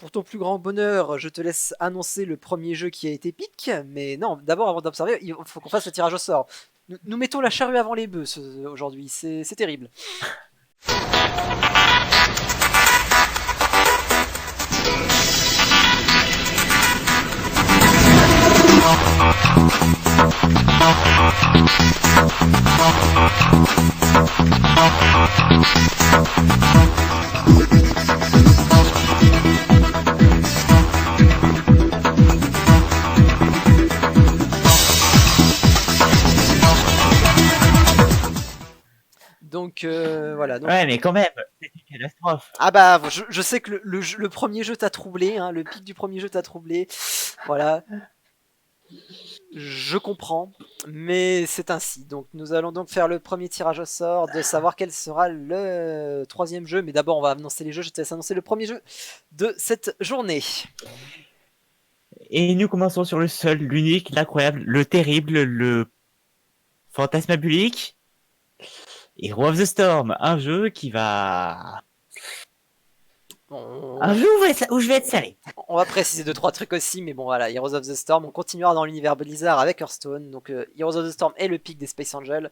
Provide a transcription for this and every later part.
Pour ton plus grand bonheur, je te laisse annoncer le premier jeu qui a été épique, mais non, d'abord, avant d'observer, il faut qu'on fasse le tirage au sort. Nous mettons la charrue avant les bœufs aujourd'hui, c'est terrible. Donc voilà. Donc... Ouais, mais quand même, c'est une catastrophe. Ah bah, je sais que le premier jeu t'a troublé, hein, le pic du premier jeu t'a troublé. Voilà. Je comprends, mais c'est ainsi. Donc nous allons donc faire le premier tirage au sort de savoir quel sera le troisième jeu. Mais d'abord, on va annoncer les jeux. Je te laisse annoncer le premier jeu de cette journée. Et nous commençons sur le seul, l'unique, l'incroyable, le terrible, le fantasmabulique. Hero of the Storm, un jeu qui va... Un jeu où je vais être serré. On va préciser 2-3 trucs aussi, mais bon voilà, Heroes of the Storm, on continuera dans l'univers Blizzard avec Hearthstone. Donc Heroes of the Storm est le pic des Space Angels,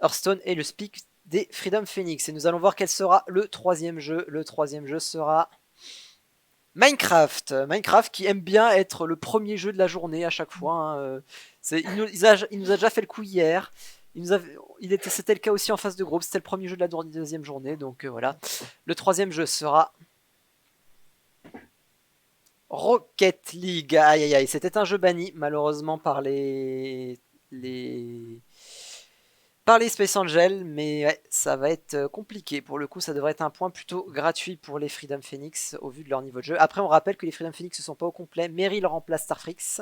Hearthstone est le pic des Freedom Phoenix. Et nous allons voir quel sera le troisième jeu. Le troisième jeu sera Minecraft. Minecraft qui aime bien être le premier jeu de la journée à chaque fois. Hein. Il nous a déjà fait le coup hier. C'était le cas aussi en phase de groupe. C'était le premier jeu de la deuxième journée. Donc voilà. Le troisième jeu sera Rocket League. Aïe aïe aïe. C'était un jeu banni malheureusement par par les Space Angels, mais ouais, ça va être compliqué. Pour le coup, ça devrait être un point plutôt gratuit pour les Freedom Phoenix au vu de leur niveau de jeu. Après, on rappelle que les Freedom Phoenix ne sont pas au complet. Meryl remplace Starfrix,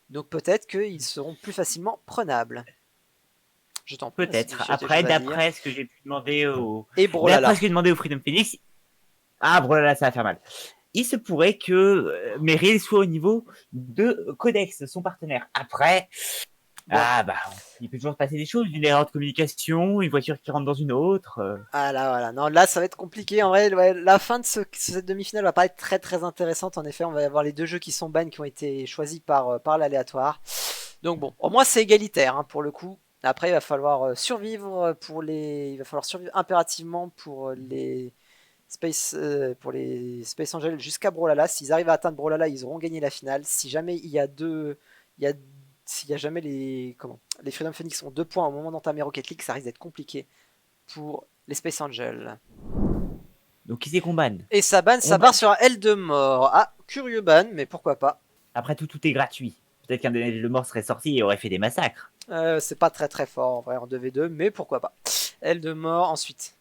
donc peut-être qu'ils seront plus facilement prenables. Je t'en prie. Peut-être. Après, d'après ce que j'ai pu demander au... Et Brolala. D'après ce que j'ai demandé au Freedom Phoenix... Ah, Brolala, ça va faire mal. Il se pourrait que Meryl soit au niveau de Codex, son partenaire. Après... Bon. Ah bah, il peut toujours se passer des choses, une erreur de communication, une voiture qui rentre dans une autre. Ah là, voilà. Non, là, ça va être compliqué. En vrai, ouais, la fin de cette demi-finale va pas être très très intéressante. En effet, on va avoir les deux jeux qui sont ban qui ont été choisis par l'aléatoire. Donc bon, au moins c'est égalitaire hein, pour le coup. Après, il va falloir survivre il va falloir survivre impérativement pour les Space Angels jusqu'à Brawlhalla. S'ils arrivent à atteindre Brawlhalla, ils auront gagné la finale. Si jamais il y a s'il y a jamais les Freedom Phoenix ont 2 points au moment d'entamer Rocket League, ça risque d'être compliqué pour les Space Angels. Donc qui c'est qu'on ban? Et ça ban sur un L de mort. Ah, curieux ban, mais pourquoi pas. Après tout est gratuit. Peut-être qu'un L de mort serait sorti et aurait fait des massacres. C'est pas très très fort en vrai en 2v2, mais pourquoi pas. L de mort, ensuite.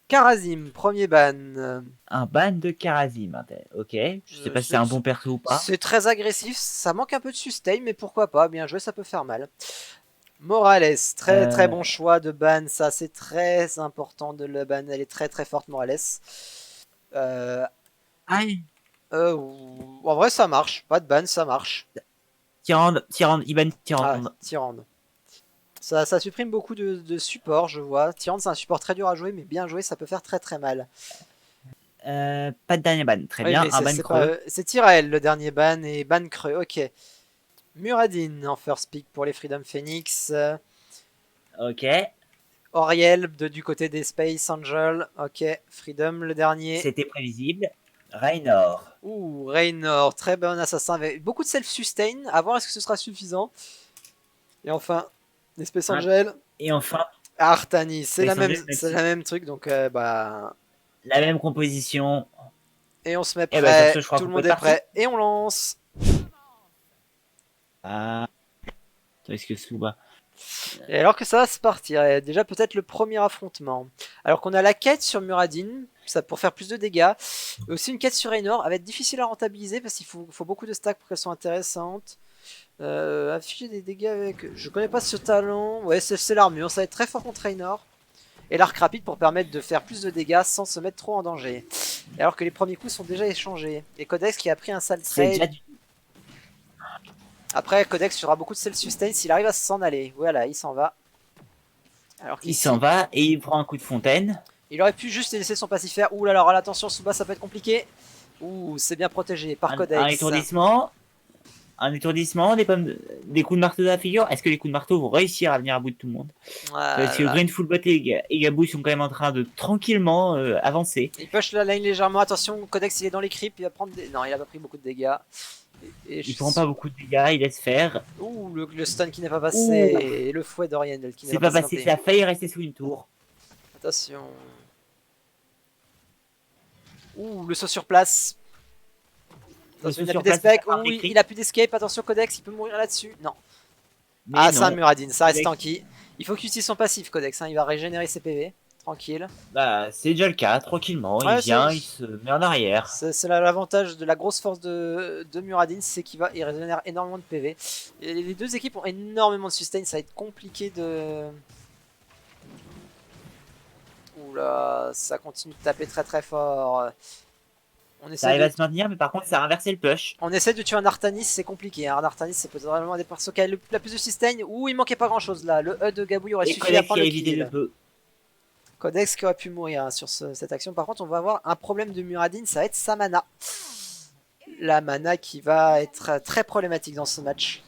Karazim, premier ban. Un ban de Karazim, ok. Je sais pas si c'est un bon perso ou pas. C'est très agressif, ça manque un peu de sustain, mais pourquoi pas, bien joué, ça peut faire mal. Morales, très bon choix de ban, ça c'est très important de le ban, elle est très très forte Morales. Aïe. En vrai ça marche, pas de ban, ça marche. Tyrande, il ban Tyrande. Ah, Tyrande. Ça supprime beaucoup de support, je vois. Tyrande c'est un support très dur à jouer, mais bien joué, ça peut faire très très mal. Pas de dernier ban, très bien, un ban creux. C'est Tyrael le dernier ban et ban creux, ok. Muradin en first pick pour les Freedom Phoenix. Ok. Oriel du côté des Space Angels. Ok, Freedom le dernier. C'était prévisible. Raynor. Ouh, Raynor, très bon assassin avec beaucoup de self-sustain. À voir est-ce que ce sera suffisant. Et enfin, les Space Angels. Et enfin, Artani, c'est la même truc, donc bah... La même composition. Et on se met prêt, tout le monde est prêt, et on lance. Ah. Est-ce que Souba... Et alors que ça va se partir, et déjà peut-être le premier affrontement. Alors qu'on a la quête sur Muradin, ça pour faire plus de dégâts. Et aussi une quête sur Raynor, elle va être difficile à rentabiliser parce qu'il faut beaucoup de stacks pour qu'elles soient intéressantes. Afficher des dégâts avec... Je connais pas ce talent. Ouais, c'est l'armure, ça va être très fort contre Raynor. Et l'arc rapide pour permettre de faire plus de dégâts sans se mettre trop en danger. Et alors que les premiers coups sont déjà échangés. Et Codex qui a pris un sale trade. Après, Codex aura beaucoup de self-sustain s'il arrive à s'en aller. Voilà, il s'en va. Alors il s'en va et il prend un coup de fontaine. Il aurait pu juste laisser son passif faire. Ouh là là, attention, Souba, ça peut être compliqué. Ouh, c'est bien protégé par Un Codex. étourdissement, des coups de marteau dans la figure. Est-ce que les coups de marteau vont réussir à venir à bout de tout le monde? Parce que Voilà. Green Fullbot et Gabou sont quand même en train de tranquillement avancer. Il push la lane légèrement. Attention, Codex il est dans les creeps. Il va prendre des. Non, il a pas pris beaucoup de dégâts. Ils prend pas beaucoup de dégâts, il laisse faire. Ouh, le stun qui n'est pas passé. Ouh. Et le fouet d'Oriel qui n'est C'est pas pas passé. passé, ça a failli rester sous une tour. Attention. Ouh, le saut sur place. Attention, il a plus d'escape. Ouh, il a plus d'escape. Attention, Codex, il peut mourir là-dessus. Non. Mais ah, non. c'est un Muradin, ça reste Codex. tanky. Il faut qu'il utilise son passif, Codex. Hein. Il va régénérer ses PV. Tranquille. Bah, c'est déjà le cas, tranquillement. Ouais, il vient, il se met en arrière. C'est l'avantage de la grosse force de Muradin, c'est qu'il régénère énormément de PV. Et les deux équipes ont énormément de sustain, ça va être compliqué de... Oula, ça continue de taper très très fort. Ça arrive à se maintenir, mais par contre, ça a inversé le push. On essaie de tuer un Artanis, c'est compliqué. Hein. Un Artanis, c'est peut-être vraiment un des persos qui a la plus de sustain. Ouh, il manquait pas grand chose là. Le E de Gabouille aurait suffi à prendre le kill. Codex qui aurait pu mourir hein, sur cette action. Par contre, on va avoir un problème de Muradin, ça va être sa mana. La mana qui va être très problématique dans ce match.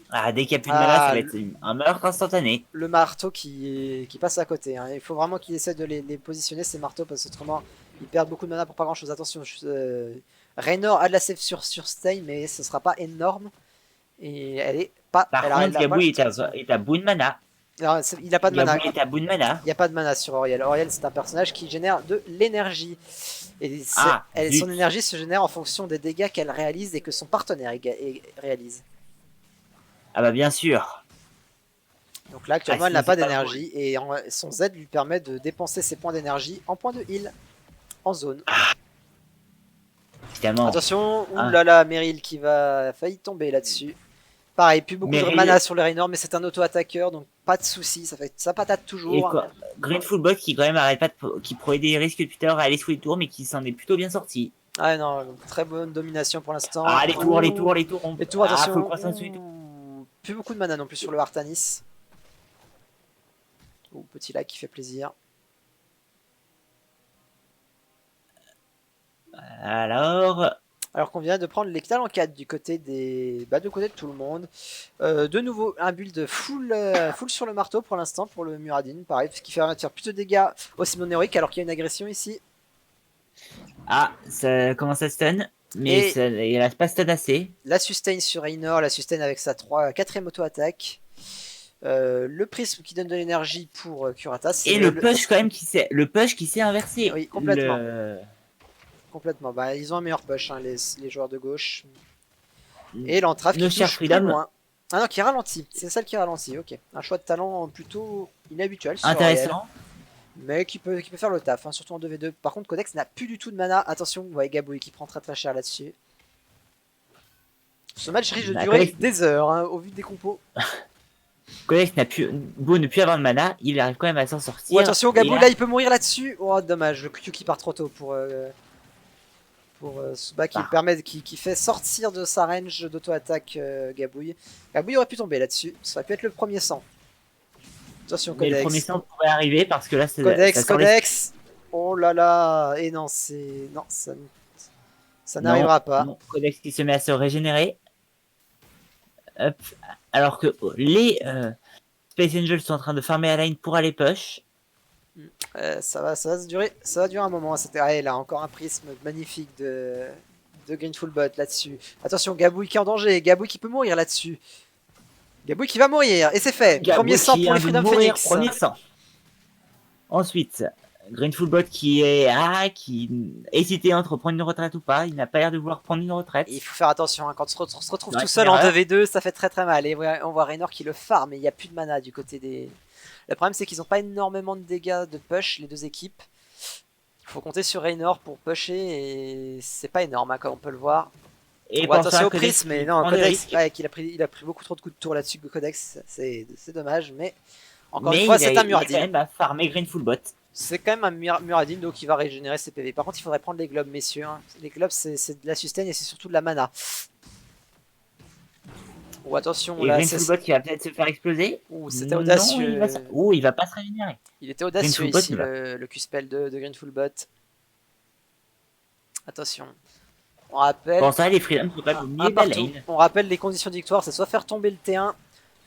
Ah, dès qu'il n'y a plus de mana, ça va être un meurtre instantané. Le marteau qui passe à côté. Hein. Il faut vraiment qu'il essaie de les positionner, ces marteaux, parce qu'autrement, ils perdent beaucoup de mana pour pas grand chose. Attention, Raynor a de la save sur Stein, mais ce sera pas énorme. Et elle est pas. Par contre, Gabouille est à bout de mana. Alors, il a pas de mana. Il est à bout de mana. Il n'y a pas de mana sur Auriel. Auriel, c'est un personnage qui génère de l'énergie. Et son énergie se génère en fonction des dégâts qu'elle réalise et que son partenaire réalise. Ah bah bien sûr. Donc là, actuellement, elle n'a pas d'énergie. Et son Z lui permet de dépenser ses points d'énergie en points de heal. En zone. Évidemment. Attention, oulala, Meryl qui va failli tomber là-dessus. Pareil, plus beaucoup de mana sur le Raynor, mais c'est un auto-attaqueur, donc pas de soucis, ça patate toujours. Green Fullbot qui quand même arrête pas qui prenait des risques depuis tout à l'heure à aller sous les tours, mais qui s'en est plutôt bien sorti. Ah non, très bonne domination pour l'instant. Ah, les tours, les tours. Les tours, attention. Plus beaucoup de mana non plus sur le Artanis. Oh, petit lac qui fait plaisir. Alors qu'on vient de prendre les en 4 du côté des... du côté de tout le monde. De nouveau, un build full sur le marteau pour l'instant pour le Muradin. Pareil, ce qui fait plus de dégâts au Simon Heroic alors qu'il y a une agression ici. Ah, ça commence à stun. Mais il n'a pas stun assez. La sustain sur Raynor, la sustain avec sa 4ème auto-attaque. Le prisme qui donne de l'énergie pour Curatas. Et le push quand même qui s'est inversé. Oui, complètement. Complètement. Bah, ils ont un meilleur push, hein, les joueurs de gauche. Et l'entrave qui touche plus loin. Ah non, qui ralentit. C'est celle qui ralentit. Ok. Un choix de talent plutôt inhabituel. Intéressant. Mais qui peut faire le taf, hein, surtout en 2v2. Par contre, Codex n'a plus du tout de mana. Attention, vous voyez Gabouille qui prend très très cher là-dessus. Ce match risque de durer des heures, hein, au vu des compos. Codex beau ne plus avoir de mana, il arrive quand même à s'en sortir. Oh, attention, Gabouille là, il peut mourir là-dessus. Oh, dommage, le Q qui part trop tôt pour Suba qui fait sortir de sa range d'auto-attaque Gabouille. Gabouille aurait pu tomber là-dessus, ça aurait pu être le premier sang. Attention, Codex. Mais le premier sang pourrait arriver parce que là c'est... Codex. Oh là là. Et non, ça n'arrivera pas. Non. Codex qui se met à se régénérer. Hop. Alors que les Space Angels sont en train de farmer à lane pour aller push. Ça va durer un moment. Ah, là, encore un prisme magnifique de Green Fullbot là-dessus. Attention, Gabouille qui est en danger. Gabouille qui peut mourir là-dessus. Gabouille qui va mourir. Et c'est fait. Gabouille premier sang pour les Freedom Phoenix. Premier sang. Ensuite, Green Fullbot qui hésitait entre prendre une retraite ou pas. Il n'a pas l'air de vouloir prendre une retraite. Il faut faire attention. Hein, quand on se retrouve tout seul en 2v2, ça fait très très mal. Et on voit Raynor qui le farm. Mais il n'y a plus de mana du côté des... Le problème, c'est qu'ils n'ont pas énormément de dégâts de push, les deux équipes. Il faut compter sur Raynor pour pusher et c'est pas énorme, hein, comme on peut le voir. Et attention au prisme, mais non, Codex, il a pris beaucoup trop de coups de tour là-dessus, Codex, c'est dommage, mais encore une fois, c'est un Muradin. Il a quand même farmé Green Fullbot. C'est quand même un Muradin, donc il va régénérer ses PV. Par contre, il faudrait prendre les globes, messieurs. Hein. Les globes, c'est de la sustain et c'est surtout de la mana. Oh, attention, et Green Fullbot qui va peut-être se faire exploser. C'était audacieux. Il va pas se régénérer. Il était audacieux ici, le Q-spell de Green Fullbot. Attention. On rappelle. Bon, ça, les Freedom sont quand même au milieu de la partout. lane. On rappelle les conditions de victoire, c'est soit faire tomber le T1,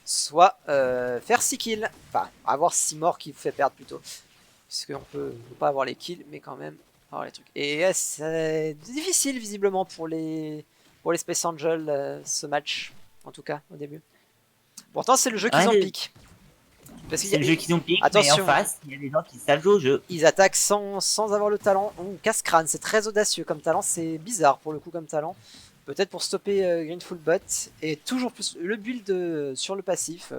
soit faire 6 kills. Enfin, avoir 6 morts qui vous fait perdre plutôt. Puisqu'on peut pas avoir les kills, mais quand même avoir les trucs. Et c'est difficile visiblement pour les Space Angels ce match, en tout cas au début. Pourtant c'est le jeu qu'ils ont pique. C'est le jeu qu'ils ont pique, attention, mais en face, il y a des gens qui savent jouer au jeu. Ils attaquent sans avoir le talent. Casse-crâne, c'est très audacieux comme talent, c'est bizarre pour le coup comme talent. Peut-être pour stopper Greenful Bot. Et toujours plus le build sur le passif.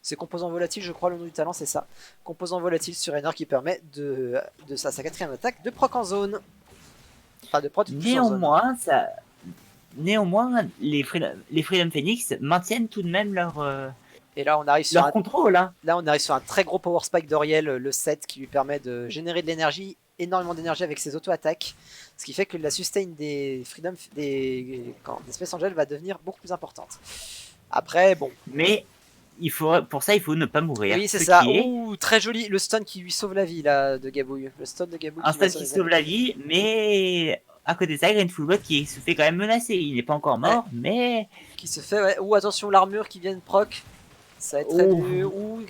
C'est composant volatile, je crois, le nom du talent, c'est ça. Composant volatile sur Rainer qui permet de sa quatrième attaque de proc en zone. Enfin, de proc Néanmoins, Néanmoins, les Freedom Phoenix maintiennent tout de même leur, et là, on arrive sur contrôle. Hein. Là, on arrive sur un très gros power spike d'Oriel, le 7, qui lui permet de générer de l'énergie, énormément d'énergie avec ses auto-attaques. Ce qui fait que la sustain des Freedom, des Space Angel va devenir beaucoup plus importante. Après, bon. Mais pour ça, il faut ne pas mourir. Oui, c'est ça. Ouh, très joli. Le stun qui lui sauve la vie, là, de Gabouille. Le stun de Gabouille. Un stun qui sauve la vie, mais à côté de ça, Greenful Bot qui se fait quand même menacer. Il n'est pas encore mort, mais. Qui se fait, ouais. Ouh, attention, l'armure qui vient de proc. Ça va être très dur. Ouh,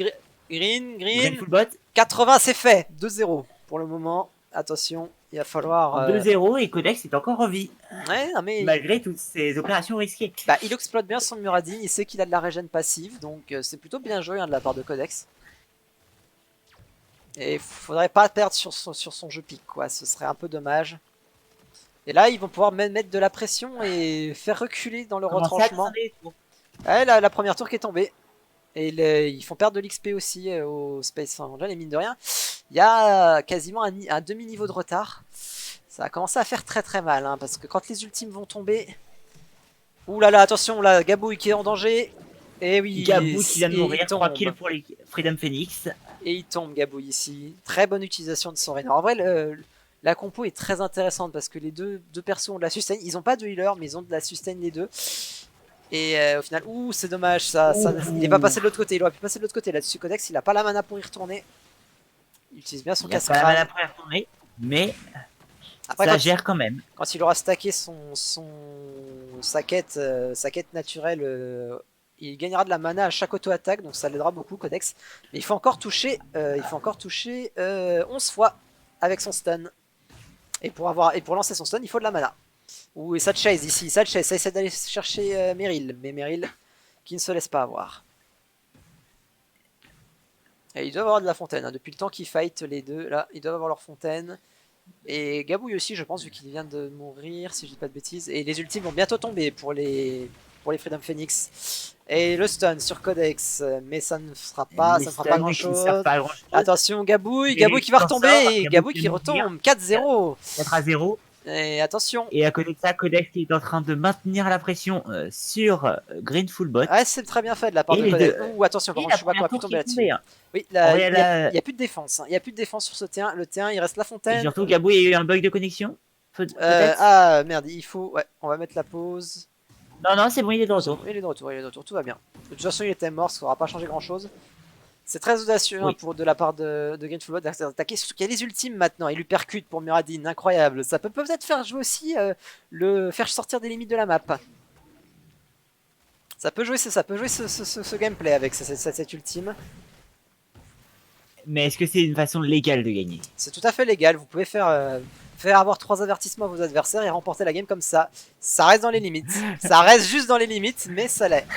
Green. Greenful Bot. 80, c'est fait. 2-0 pour le moment. Attention, il va falloir. 2-0 et Codex est encore en vie. Ouais, non, mais. Malgré toutes ces opérations risquées. Bah, il exploite bien son Muradin, il sait qu'il a de la régène passive, donc c'est plutôt bien joué hein, de la part de Codex. Et il faudrait pas perdre sur son jeu pique, quoi. Ce serait un peu dommage. Et là, ils vont pouvoir même mettre de la pression et faire reculer dans le retranchement. Ouais, la première tour qui est tombée. Et ils font perdre de l'XP aussi au Space Angel, et mine de rien, il y a quasiment un demi-niveau de retard. Ça a commencé à faire très très mal, hein, parce que quand les ultimes vont tomber... Ouh là là, attention, là, Gabouille qui est en danger. Et oui, Gabouille qui vient de mourir, 3 kills pour les Freedom Phoenix. Et il tombe, Gabouille, ici. Très bonne utilisation de son Rainer. En vrai, la compo est très intéressante parce que les deux persos ont de la sustain. Ils n'ont pas de healer, mais ils ont de la sustain les deux. Et au final, ouh, c'est dommage, il n'est pas passé de l'autre côté. Il aurait pu passer de l'autre côté. Là-dessus, Codex, il n'a pas la mana pour y retourner. Il utilise bien son casse-crâne. Il n'a pas la mana pour y retourner, mais après, ça gère quand même. Quand il aura stacké sa quête naturelle, il gagnera de la mana à chaque auto-attaque, donc ça l'aidera beaucoup, Codex. Mais il faut encore toucher, 11 fois avec son stun. Et pour lancer son stun, il faut de la mana. Ouh, et ça chase ici, ça essaie d'aller chercher Meryl, mais Meryl qui ne se laisse pas avoir. Et ils doivent avoir de la fontaine, hein. Depuis le temps qu'ils fight les deux, là, ils doivent avoir leur fontaine. Et Gabouille aussi, je pense, vu qu'il vient de mourir, si je dis pas de bêtises. Et les ultimes vont bientôt tomber pour les Freedom Phoenix. Et le stun sur Codex, mais ça ne fera pas, grand chose. Attention, Gabouille qui va retomber, et Gabouille qui retombe, 4-0. 4-0. Et attention. Et à côté de ça, Codex est en train de maintenir la pression sur Greenful Bot. Ouais, c'est très bien fait de la part de Codex. Ouh, attention, par contre, je sais pas qu'on va plus tomber là-dessus. Oui, il n'y a plus de défense. Il n'y a plus de défense sur ce T1. Le T1, il reste la fontaine. Et surtout, Gabouille a eu un bug de connexion. Ah merde, il faut. Ouais, on va mettre la pause. Non, c'est bon, il est de retour. Il est de retour, tout va bien. De toute façon, il était mort, ça n'aura pas changé grand chose. C'est très audacieux hein, de la part de Greenful Bot d'attaquer, surtout qu'il y a les ultimes maintenant. Il lui percute pour Muradin, incroyable. Ça peut peut-être faire jouer aussi, faire sortir des limites de la map. Ça peut jouer ce gameplay avec cette ultime. Mais est-ce que c'est une façon légale de gagner? C'est tout à fait légal, vous pouvez faire avoir 3 avertissements à vos adversaires et remporter la game comme ça. Ça reste dans les limites. Ça reste juste dans les limites, mais ça l'est.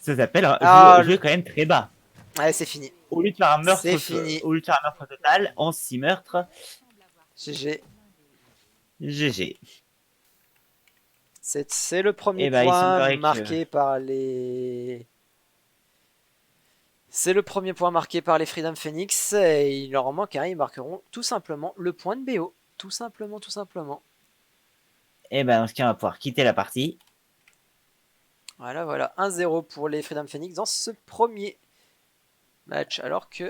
Ça s'appelle un jeu quand même très bas. Ouais, c'est fini. Au lieu de faire un meurtre, total, en 6 meurtres. GG. C'est le premier point marqué par les... C'est le premier point marqué par les Freedom Phoenix. Et il leur en manque un, ils marqueront tout simplement le point de BO. Tout simplement. Et dans ce cas, on va pouvoir quitter la partie. Voilà. 1-0 pour les Freedom Phoenix dans ce premier match, alors que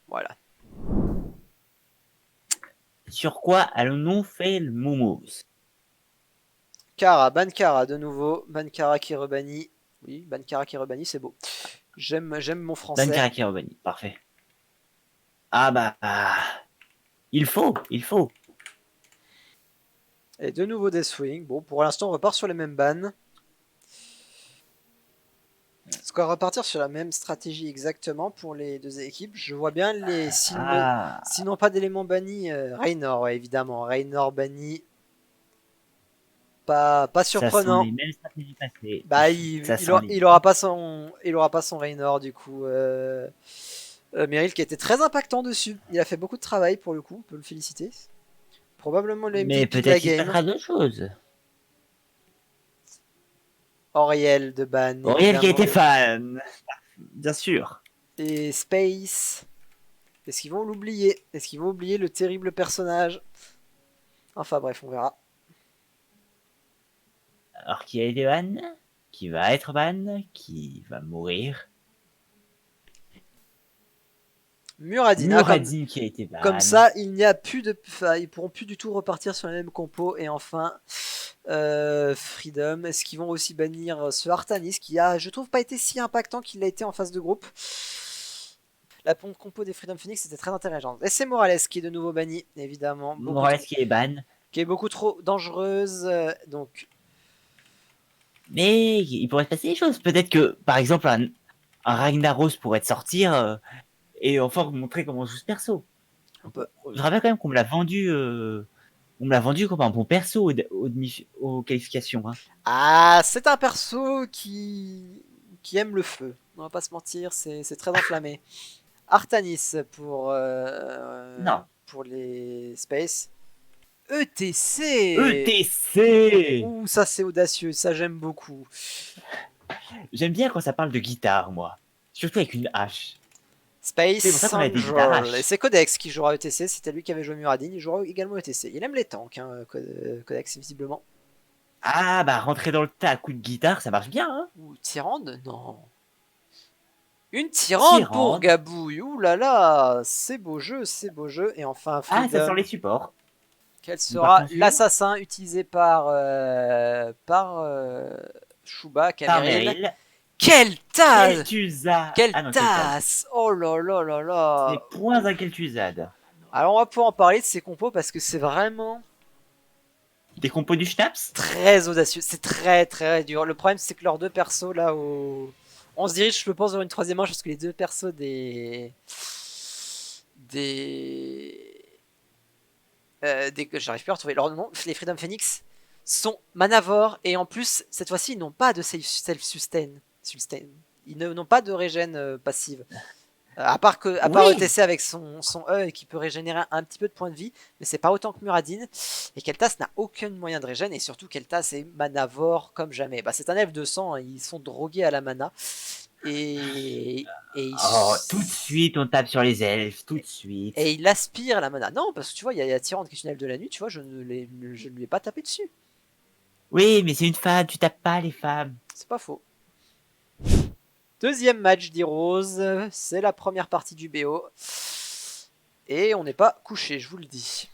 voilà. Sur quoi allons-nous faire le momos? Bankara de nouveau, Bankara qui rebannit. Oui, Bankara qui rebannit, c'est beau. J'aime mon français. Bankara qui rebannit, parfait. Ah bah, il faut. Et de nouveau Deathwing. Bon, pour l'instant, on repart sur les mêmes bans. Est-ce qu'on va repartir sur la même stratégie exactement pour les deux équipes? Je vois bien les. Ah, Sinon pas d'éléments bannis, Raynor, ouais, évidemment. Raynor banni. Pas ça sent surprenant. les mêmes stratégies passées. Bah, Ça sent les... il aura pas son Raynor du coup. Meryl qui était très impactant dessus. Il a fait beaucoup de travail pour le coup, on peut le féliciter. Probablement le Mais MVP de la peut-être qu'il se game. passera d'autres choses. Auriel de ban Auriel qui a évidemment. été fan, bien sûr. Et Space. Est-ce qu'ils vont l'oublier? Est-ce qu'ils vont oublier le terrible personnage? Enfin bref, on verra. Alors qui a été ban, qui va être ban, qui va mourir. Muradin, Muradin qui a été ban. comme ça, il n'y a plus de, enfin, ils pourront plus du tout repartir sur la même compo. Et enfin, Freedom. Est-ce qu'ils vont aussi bannir ce Artanis qui a, je trouve, pas été si impactant qu'il l'a été en phase de groupe. La compo des Freedom Phoenix était très intéressante. Et c'est Morales qui est de nouveau banni, évidemment. Morales qui est ban. Qui est beaucoup trop dangereuse. Donc, Mais il pourrait se passer des choses. Peut-être que, par exemple, un Ragnaros pourrait sortir et enfin montrer comment on joue ce perso. Je rappelle quand même qu'on me l'a vendu, on me l'a vendu comme un bon perso aux qualifications. Hein. ah, c'est un perso qui aime le feu. On va pas se mentir, c'est très enflammé. Artanis Non. pour les Space. ETC. ETC. Ouh, ça c'est audacieux, ça j'aime beaucoup. J'aime bien quand ça parle de guitare, moi. Surtout avec une hache. Space C'est pour ça qu'on a des guitares Angel. Et haches. c'est Codex qui jouera ETC, c'était lui qui avait joué Muradin, il jouera également ETC. Il aime les tanks, hein, Codex, visiblement. Ah bah rentrer dans le tas à coup de guitare, ça marche bien. Hein. Ouh, Tyrande? Non. Une Tyrande pour Tyrande. Gabouille, ouh là là, c'est beau jeu, c'est beau jeu. Et enfin Ah, ça sent Freedom, les supports. quel Par sera contre, l'assassin utilisé par Shuba, par Cameril. Meryl. Quelle tasse! Kel'Thuzad. Quelle Ah non, Kel'Thuzad. tasse! Oh là là là C'est là! points à Kel'Thuzad. Alors on va pouvoir en parler de ces compos parce que c'est vraiment Des compos du Schnaps. très audacieux. C'est très très dur. Le problème c'est que leurs deux persos là on se dirige je pense vers une troisième manche parce que les deux persos j'arrive plus à retrouver leur nom, les Freedom Phoenix sont manavores et en plus cette fois-ci ils n'ont pas de self-sustain. Ils n'ont pas de régène passive. À part Oui. ETC avec son E qui peut régénérer un petit peu de points de vie, mais c'est pas autant que Muradin. Et Kel'Thas n'a aucun moyen de régène, et surtout Kel'Thas est manavore comme jamais. Bah, c'est un elfe de sang, hein, ils sont drogués à la mana. Oh, tout de suite on tape sur les elfes, tout de suite. Et il aspire la mana. Non, parce que tu vois, il y a Tyrande qui est une elfe de la nuit, tu vois, je ne lui ai pas tapé dessus. Oui, mais c'est une femme, tu tapes pas les femmes. C'est pas faux. Deuxième match d'Heroes, c'est la première partie du BO. Et on n'est pas couché, je vous le dis.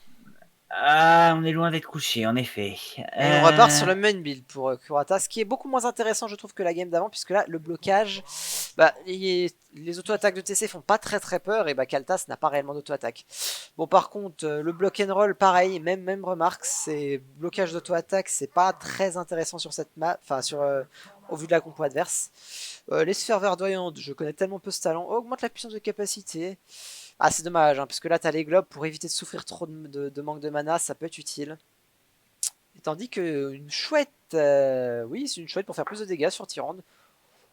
Ah, on est loin d'être couché, en effet. Et on repart sur le main build pour Kurata, ce qui est beaucoup moins intéressant, je trouve, que la game d'avant, puisque là, le blocage, bah, les auto-attaques de TC font pas très très peur, et bah, Kaltas n'a pas réellement d'auto-attaque. Bon, par contre, le block and roll, pareil, même remarque, c'est blocage d'auto-attaque, c'est pas très intéressant sur cette map, enfin, au vu de la compo adverse. Les sphères verdoyantes, je connais tellement peu ce talent, augmente la puissance de capacité. Ah, c'est dommage, hein, parce que là, t'as les globes pour éviter de souffrir trop de manque de mana, ça peut être utile. Et tandis que une chouette, oui, c'est une chouette pour faire plus de dégâts sur Tyrande.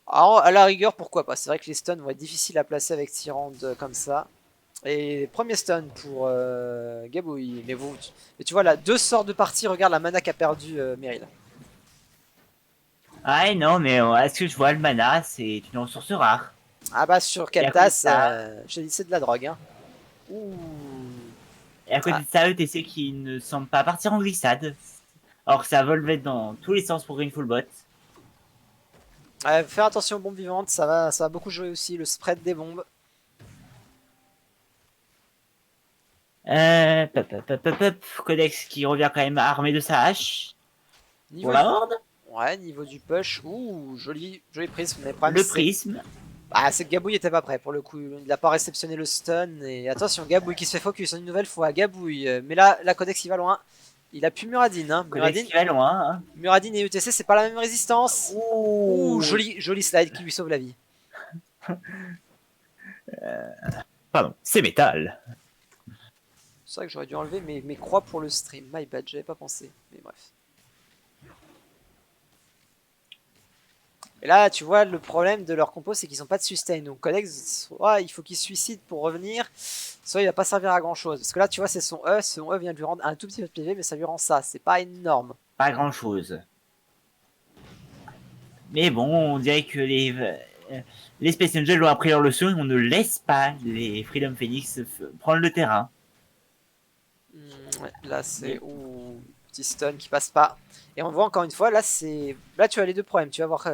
Alors, à la rigueur, pourquoi pas. C'est vrai que les stuns vont être difficiles à placer avec Tyrande comme ça. Et premier stun pour Gabouille. Mais tu vois là, deux sorts de partie, regarde la mana qu'a perdu Meryl. Ah non, mais est-ce que je vois le mana, c'est une ressource rare. Ah bah sur Et à côté de Kel'Thas, ça, je te dis c'est de la drogue. Hein. Ouh. et à côté Ah, de ça, ETC qui ne semble pas partir en glissade. Alors que ça volvait dans tous les sens pour une full bot. faire attention aux bombes vivantes, ça va beaucoup jouer aussi, le spread des bombes. Codex qui revient quand même armé de sa hache. Niveau Pour la horde. Ouais, niveau du push, ouh, joli prisme. Mais Le prisme. Ah, c'est que Gabouille était pas prêt pour le coup. Il a pas réceptionné le stun. Et attention, Gabouille qui se fait focus une nouvelle fois. Gabouille. Mais là, la Codex il va loin. Il a plus Muradin. Hein. Codex qui va loin. Hein. Muradin et ETC, c'est pas la même résistance. Ouh, Joli slide qui lui sauve la vie. Pardon, c'est métal. C'est vrai que j'aurais dû enlever mes croix pour le stream. My bad, j'avais pas pensé. Mais bref. Et là, tu vois, le problème de leur compo, c'est qu'ils n'ont pas de sustain. Donc Codex, soit il faut qu'il se suicide pour revenir, soit il va pas servir à grand chose. Parce que là, tu vois, c'est son E. Son E vient de lui rendre un tout petit peu de PV, mais ça lui rend ça. C'est pas énorme. Pas grand chose. Mais bon, on dirait que les Space Angels ont appris leur leçon et on ne laisse pas les Freedom Phoenix prendre le terrain. Ouais, là, c'est. Ouh, petit stun qui passe pas. Et on voit encore une fois, là, c'est. Là, tu as les deux problèmes. Tu vas avoir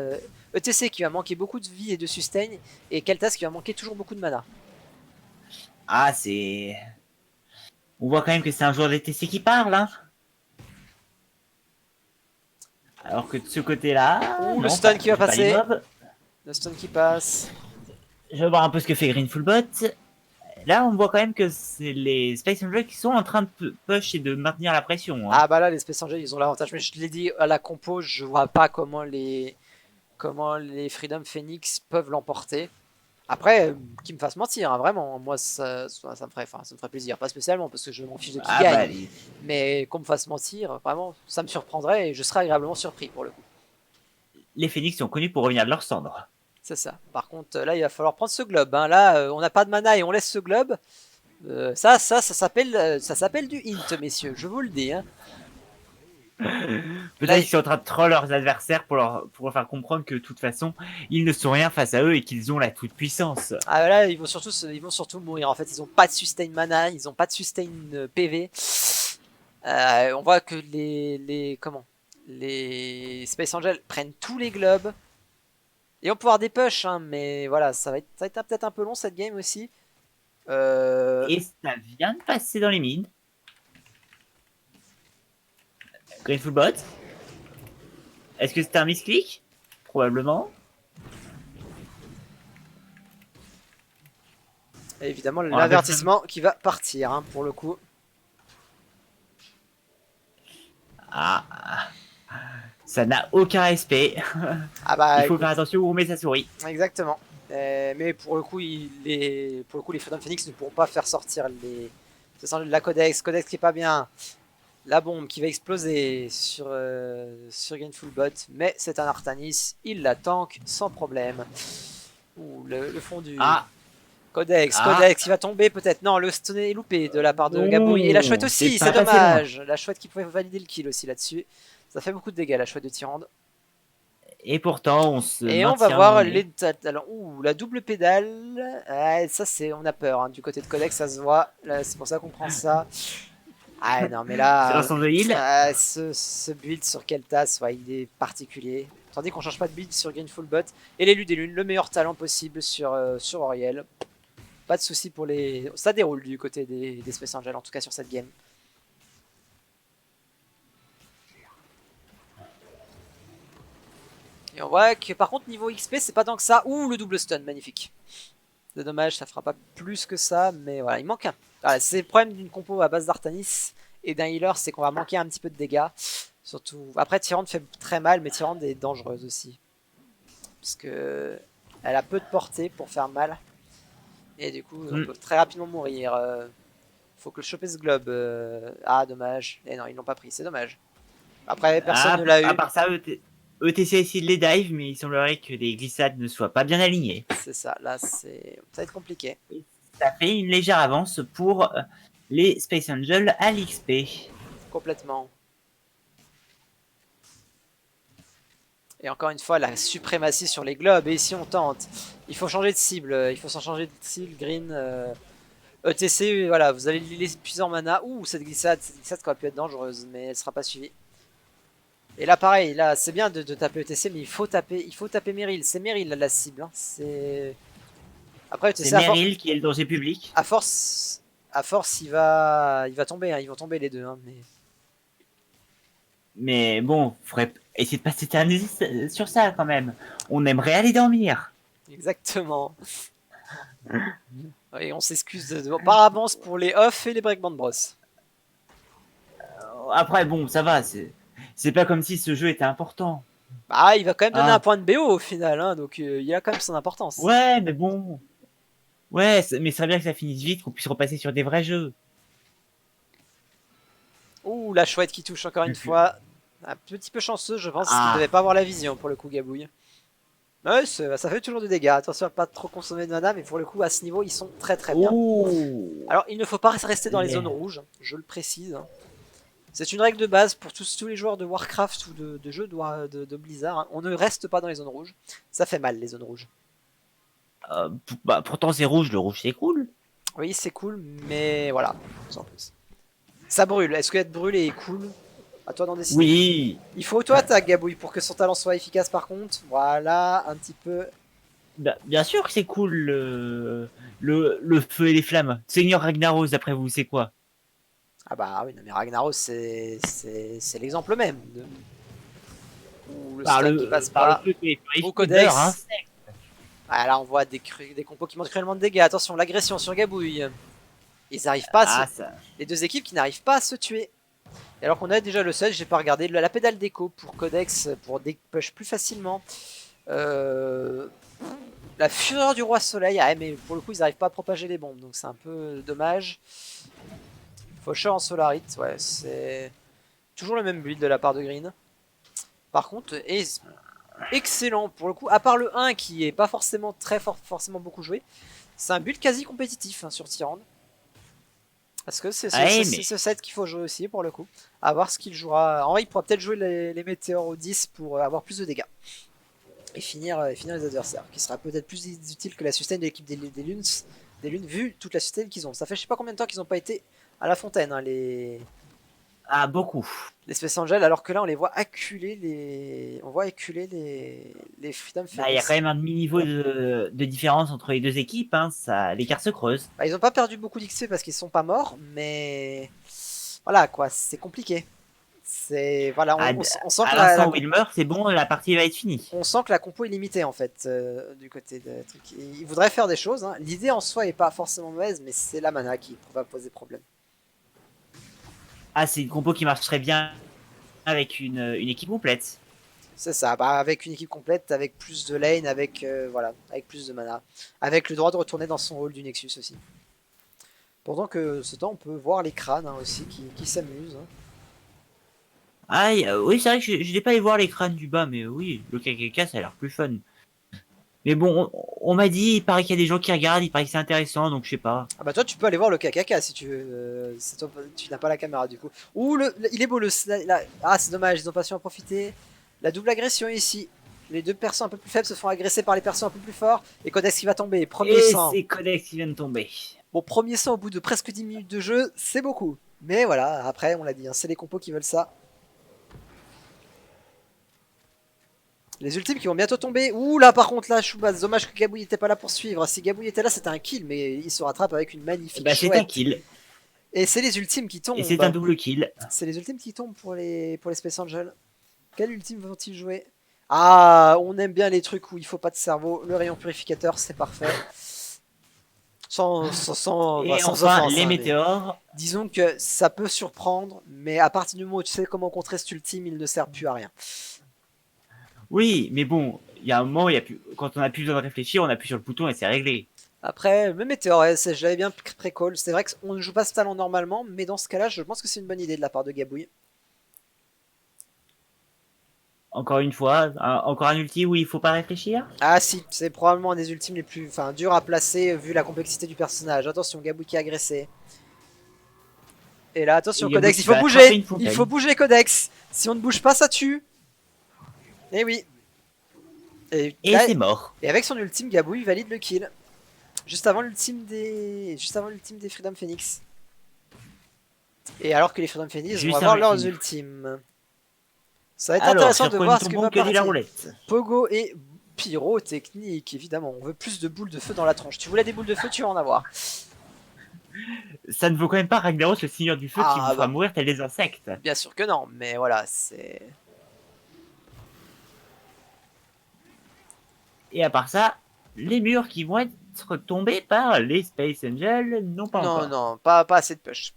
ETC qui va manquer beaucoup de vie et de sustain, et Keltas qui va manquer toujours beaucoup de mana. Ah, c'est. On voit quand même que c'est un joueur d'ETC qui parle, hein. Alors que de ce côté-là. Ouh, non, le stun qui va passer. Pas Le stun qui passe. Je vais voir un peu ce que fait Green Fullbot. Là, on voit quand même que c'est les Space Angels qui sont en train de push et de maintenir la pression. Hein. Ah bah là, les Space Angels, ils ont l'avantage. Mais je l'ai dit à la compo, je vois pas comment les Freedom Phoenix peuvent l'emporter. Après, qu'ils me fassent mentir, hein, vraiment. Moi, ça me ferait plaisir. Pas spécialement, parce que je m'en fiche de qui gagne. Bah, Mais qu'on me fasse mentir, vraiment, ça me surprendrait et je serais agréablement surpris pour le coup. les Phoenix sont connus pour revenir de leur cendre. C'est ça. Par contre, là, il va falloir prendre ce globe. Hein. Là, on n'a pas de mana et on laisse ce globe. Ça s'appelle du int, messieurs. Je vous le dis. Hein. Peut-être qu'ils sont en train de troll leurs adversaires pour leur faire comprendre que de toute façon, ils ne sont rien face à eux et qu'ils ont la toute-puissance. Ah là, ils vont surtout mourir. En fait, ils ont pas de sustain mana, ils ont pas de sustain PV. On voit que les Space Angels prennent tous les globes. Ils vont pouvoir des push, hein, mais voilà, ça va être peut-être un peu long cette game aussi. Et ça vient de passer dans les mines. Greenful Bot. Est-ce que c'était un misclick? Probablement. Et évidemment, l'avertissement qui va partir, hein, pour le coup. Ah. Ça n'a aucun respect. Ah bah, il faut faire attention où on met sa souris. Exactement. Mais pour le coup, les Freedom Phoenix ne pourront pas faire sortir la Codex. Codex qui est pas bien. La bombe qui va exploser sur Gainful Bot. Mais c'est un Artanis. Il la tank sans problème. Ouh, le fondu. Ah. Codex qui va tomber peut-être. Non, le stun est loupé de la part de Gabouille. Et la chouette aussi, c'est dommage. La chouette qui pouvait valider le kill aussi là-dessus. Ça fait beaucoup de dégâts la chouette de Tyrande. Et pourtant, on se. Et on va voir les. Alors, ouh, la double pédale. Ah, ça, on a peur. Hein. Du côté de Codex, ça se voit. C'est pour ça qu'on prend ça. Ah non, mais là. Ce build sur Keltas, ouais, il est particulier. Tandis qu'on change pas de build sur Greenful Bot. Et l'élu des lunes, le meilleur talent possible sur Auriel. Pas de soucis pour les. Ça déroule du côté des Space Angels, en tout cas sur cette game. Et on voit que par contre niveau XP c'est pas tant que ça. Ouh, le double stun, magnifique. C'est dommage, ça fera pas plus que ça, mais voilà, il manque un. Voilà, c'est le problème d'une compo à base d'Artanis et d'un healer, c'est qu'on va manquer un petit peu de dégâts. Surtout. Après, Tyrande fait très mal, mais Tyrande est dangereuse aussi. Parce que elle a peu de portée pour faire mal. Et du coup, on peut très rapidement mourir. Faut que je chope ce globe. Ah, dommage. Et non, ils l'ont pas pris, c'est dommage. Après, personne ne l'a eu. À part ça, ETC a essayé de les dive, mais il semblerait que les glissades ne soient pas bien alignées. C'est ça, là, ça va être compliqué. Et ça fait une légère avance pour les Space Angels à l'XP. Complètement. Et encore une fois, la suprématie sur les globes. Et ici, on tente. Il faut changer de cible. Il faut s'en changer de cible. Green. ETC, voilà, vous allez les épuiser en mana. Ouh, cette glissade qui aurait pu être dangereuse, mais elle sera pas suivie. Et là, pareil, là, c'est bien de taper ETC, mais il faut taper Meryl. C'est Meryl la cible. Hein. C'est. Après, ETC. C'est Meryl qui est le danger public. À force, il va tomber. Hein. Ils vont tomber les deux. Hein, mais bon, faudrait essayer de pas s'éterniser sur ça quand même. On aimerait aller dormir. Exactement. Et on s'excuse par avance pour les off et les breakband bros. après, bon, ça va, c'est pas comme si ce jeu était important. Bah, il va quand même donner un Ah, point de BO au final, hein, donc il a quand même son importance. ouais, mais bon. Ouais, mais ça serait bien que ça finisse vite, qu'on puisse repasser sur des vrais jeux. Ouh, la chouette qui touche encore une fois. Un petit peu chanceux, je pense qu'il devait Ah, pas avoir la vision pour le coup, Gabouille. Ouais, ça fait toujours du dégât. Attention à pas trop consommer de mana, mais pour le coup, à ce niveau, ils sont très très bien. oh, Alors, il ne faut pas rester dans les zones les- rouges, je le précise, hein. C'est une règle de base pour tous les joueurs de Warcraft ou de jeux de Blizzard, hein. On ne reste pas dans les zones rouges. Ça fait mal, les zones rouges. bah, pourtant c'est rouge, le rouge c'est cool. Oui, c'est cool, mais voilà, sans plus. Ça brûle. Est-ce que être brûlé est cool? À toi d'en décider. Oui, Il faut auto-attaque, Gabouille, pour que son talent soit efficace par contre. Voilà, un petit peu. bah, bien sûr que c'est cool, le feu et les flammes. Seigneur Ragnaros, d'après vous, c'est quoi? Ah bah oui, non, mais Ragnaros, c'est l'exemple même. Où le stun qui passe Par le pas. feu et les Au meurt, hein. codex. Ah, là, on voit des compos qui montrent cruellement de dégâts. Attention, l'agression sur Gabouille. Ils n'arrivent pas à se... Ah, ça. Les deux équipes qui n'arrivent pas à se tuer. Et alors qu'on a déjà le seul, j'ai pas regardé. La pédale d'écho pour codex, pour push plus facilement. Euh, La fureur du roi soleil, ah, mais pour le coup ils n'arrivent pas à propager les bombes, donc c'est un peu dommage. Faucheur en solarite, ouais, c'est toujours le même build de la part de Green. Par contre, est excellent pour le coup, à part le 1 qui est pas forcément forcément beaucoup joué, c'est un build quasi compétitif, hein, sur Tyrande. Parce que c'est Ouais, mais ce set qu'il faut jouer aussi pour le coup. À voir ce qu'il jouera. En vrai, il pourra peut-être jouer les météores au 10 pour avoir plus de dégâts. Et finir les adversaires, qui sera peut-être plus utile que la sustain de l'équipe des lunes, vu toute la sustain qu'ils ont. Ça fait je sais pas combien de temps qu'ils n'ont pas été à la fontaine, hein, ah, beaucoup. les Space Angels, alors que là on les voit acculer les Freedom Bah, il y a quand Phoenix. même un demi-niveau de différence entre les deux équipes, hein. Ça, l'écart se creuse. Bah, ils ont pas perdu beaucoup d'XP parce qu'ils sont pas morts, mais voilà quoi, c'est compliqué. C'est voilà, À, on sent à que l'instant où il meurt, c'est bon, la partie va être finie. on sent que la compo est limitée en fait, du côté de truc. Il voudrait faire des choses, hein. L'idée en soi est pas forcément mauvaise, mais c'est la mana qui va poser problème. Ah, c'est une compo qui marcherait bien avec une équipe complète. C'est ça, bah, avec une équipe complète, avec plus de lane, avec voilà, avec plus de mana, avec le droit de retourner dans son hall du Nexus aussi. Pendant que ce temps, on peut voir les crânes, hein, aussi qui s'amusent, hein. Ah, oui, c'est vrai que je n'ai pas allé voir les crânes du bas, mais oui, le KKK, ça a l'air plus fun. Mais bon, on m'a dit, il paraît qu'il y a des gens qui regardent, il paraît que c'est intéressant, donc je sais pas. Ah bah toi tu peux aller voir le KKK si tu veux. Tu n'as pas la caméra du coup. Ouh, il est beau Ah c'est dommage, ils ont pas su en profiter. La double agression ici. Les deux persos un peu plus faibles se font agresser par les persos un peu plus forts. Et Codex qui va tomber. Premier Et sang. c'est Codex qui vient de tomber. Bon, premier sang au bout de presque 10 minutes de jeu, c'est beaucoup. Mais voilà, après on l'a dit, hein, c'est les compos qui veulent ça. Les ultimes qui vont bientôt tomber. Ouh là par contre là, Choubaz, dommage que Gabouille était pas là pour suivre. Si Gabouille était là, c'était un kill, mais il se rattrape avec une magnifique Bah, c'est un chouette. kill. Et c'est les ultimes qui Et c'est un tombent. double kill. C'est les ultimes qui tombent pour les Space Angels. Quel ultime vont-ils jouer? Ah, on aime bien les trucs où il faut pas de cerveau. Le rayon purificateur, c'est parfait. Et sans enfin, offense, les hein, mais météores. disons que ça peut surprendre, mais à partir du moment où tu sais comment contrer cet ultime, il ne sert plus à rien. Oui, mais bon, il y a un moment, quand on a plus besoin de réfléchir, on appuie sur le bouton et c'est réglé. Après, le météore, ouais, je l'avais bien pré-call. C'est vrai qu'on ne joue pas ce talent normalement, mais dans ce cas-là, je pense que c'est une bonne idée de la part de Gabouille. Encore une fois, encore un ulti où il faut pas réfléchir. Ah si, c'est probablement un des ultimes les plus durs à placer vu la complexité du personnage. Attention, Gabouille qui est agressé. Et là, Et attention, Gabou Codex, qui il faut va attraper bouger. une Il fontaine. faut bouger, Codex. Si on ne bouge pas, ça tue. Et oui. Et, Et là, c'est mort. et avec son ultime, Gabouille valide le kill. Juste avant l'ultime des Freedom Phoenix. Et alors que les Freedom Phoenix vont Juste avoir avant le leurs kill. ultimes. Ça va être Alors, intéressant sur de quoi voir nous ce que tombons va que dit la partir. roulette? Pogo et pyrotechnique, évidemment. On veut plus de boules de feu dans la tronche. Tu voulais des boules de feu, tu vas en avoir. Ça ne vaut quand même pas Ragnaros, le seigneur du feu, qui vous Ah fera bah, mourir tel des insectes. bien sûr que non, mais voilà, c'est... Et à part ça, les murs qui vont être tombés par les Space Angels, non pas Non, encore. non, pas assez de push.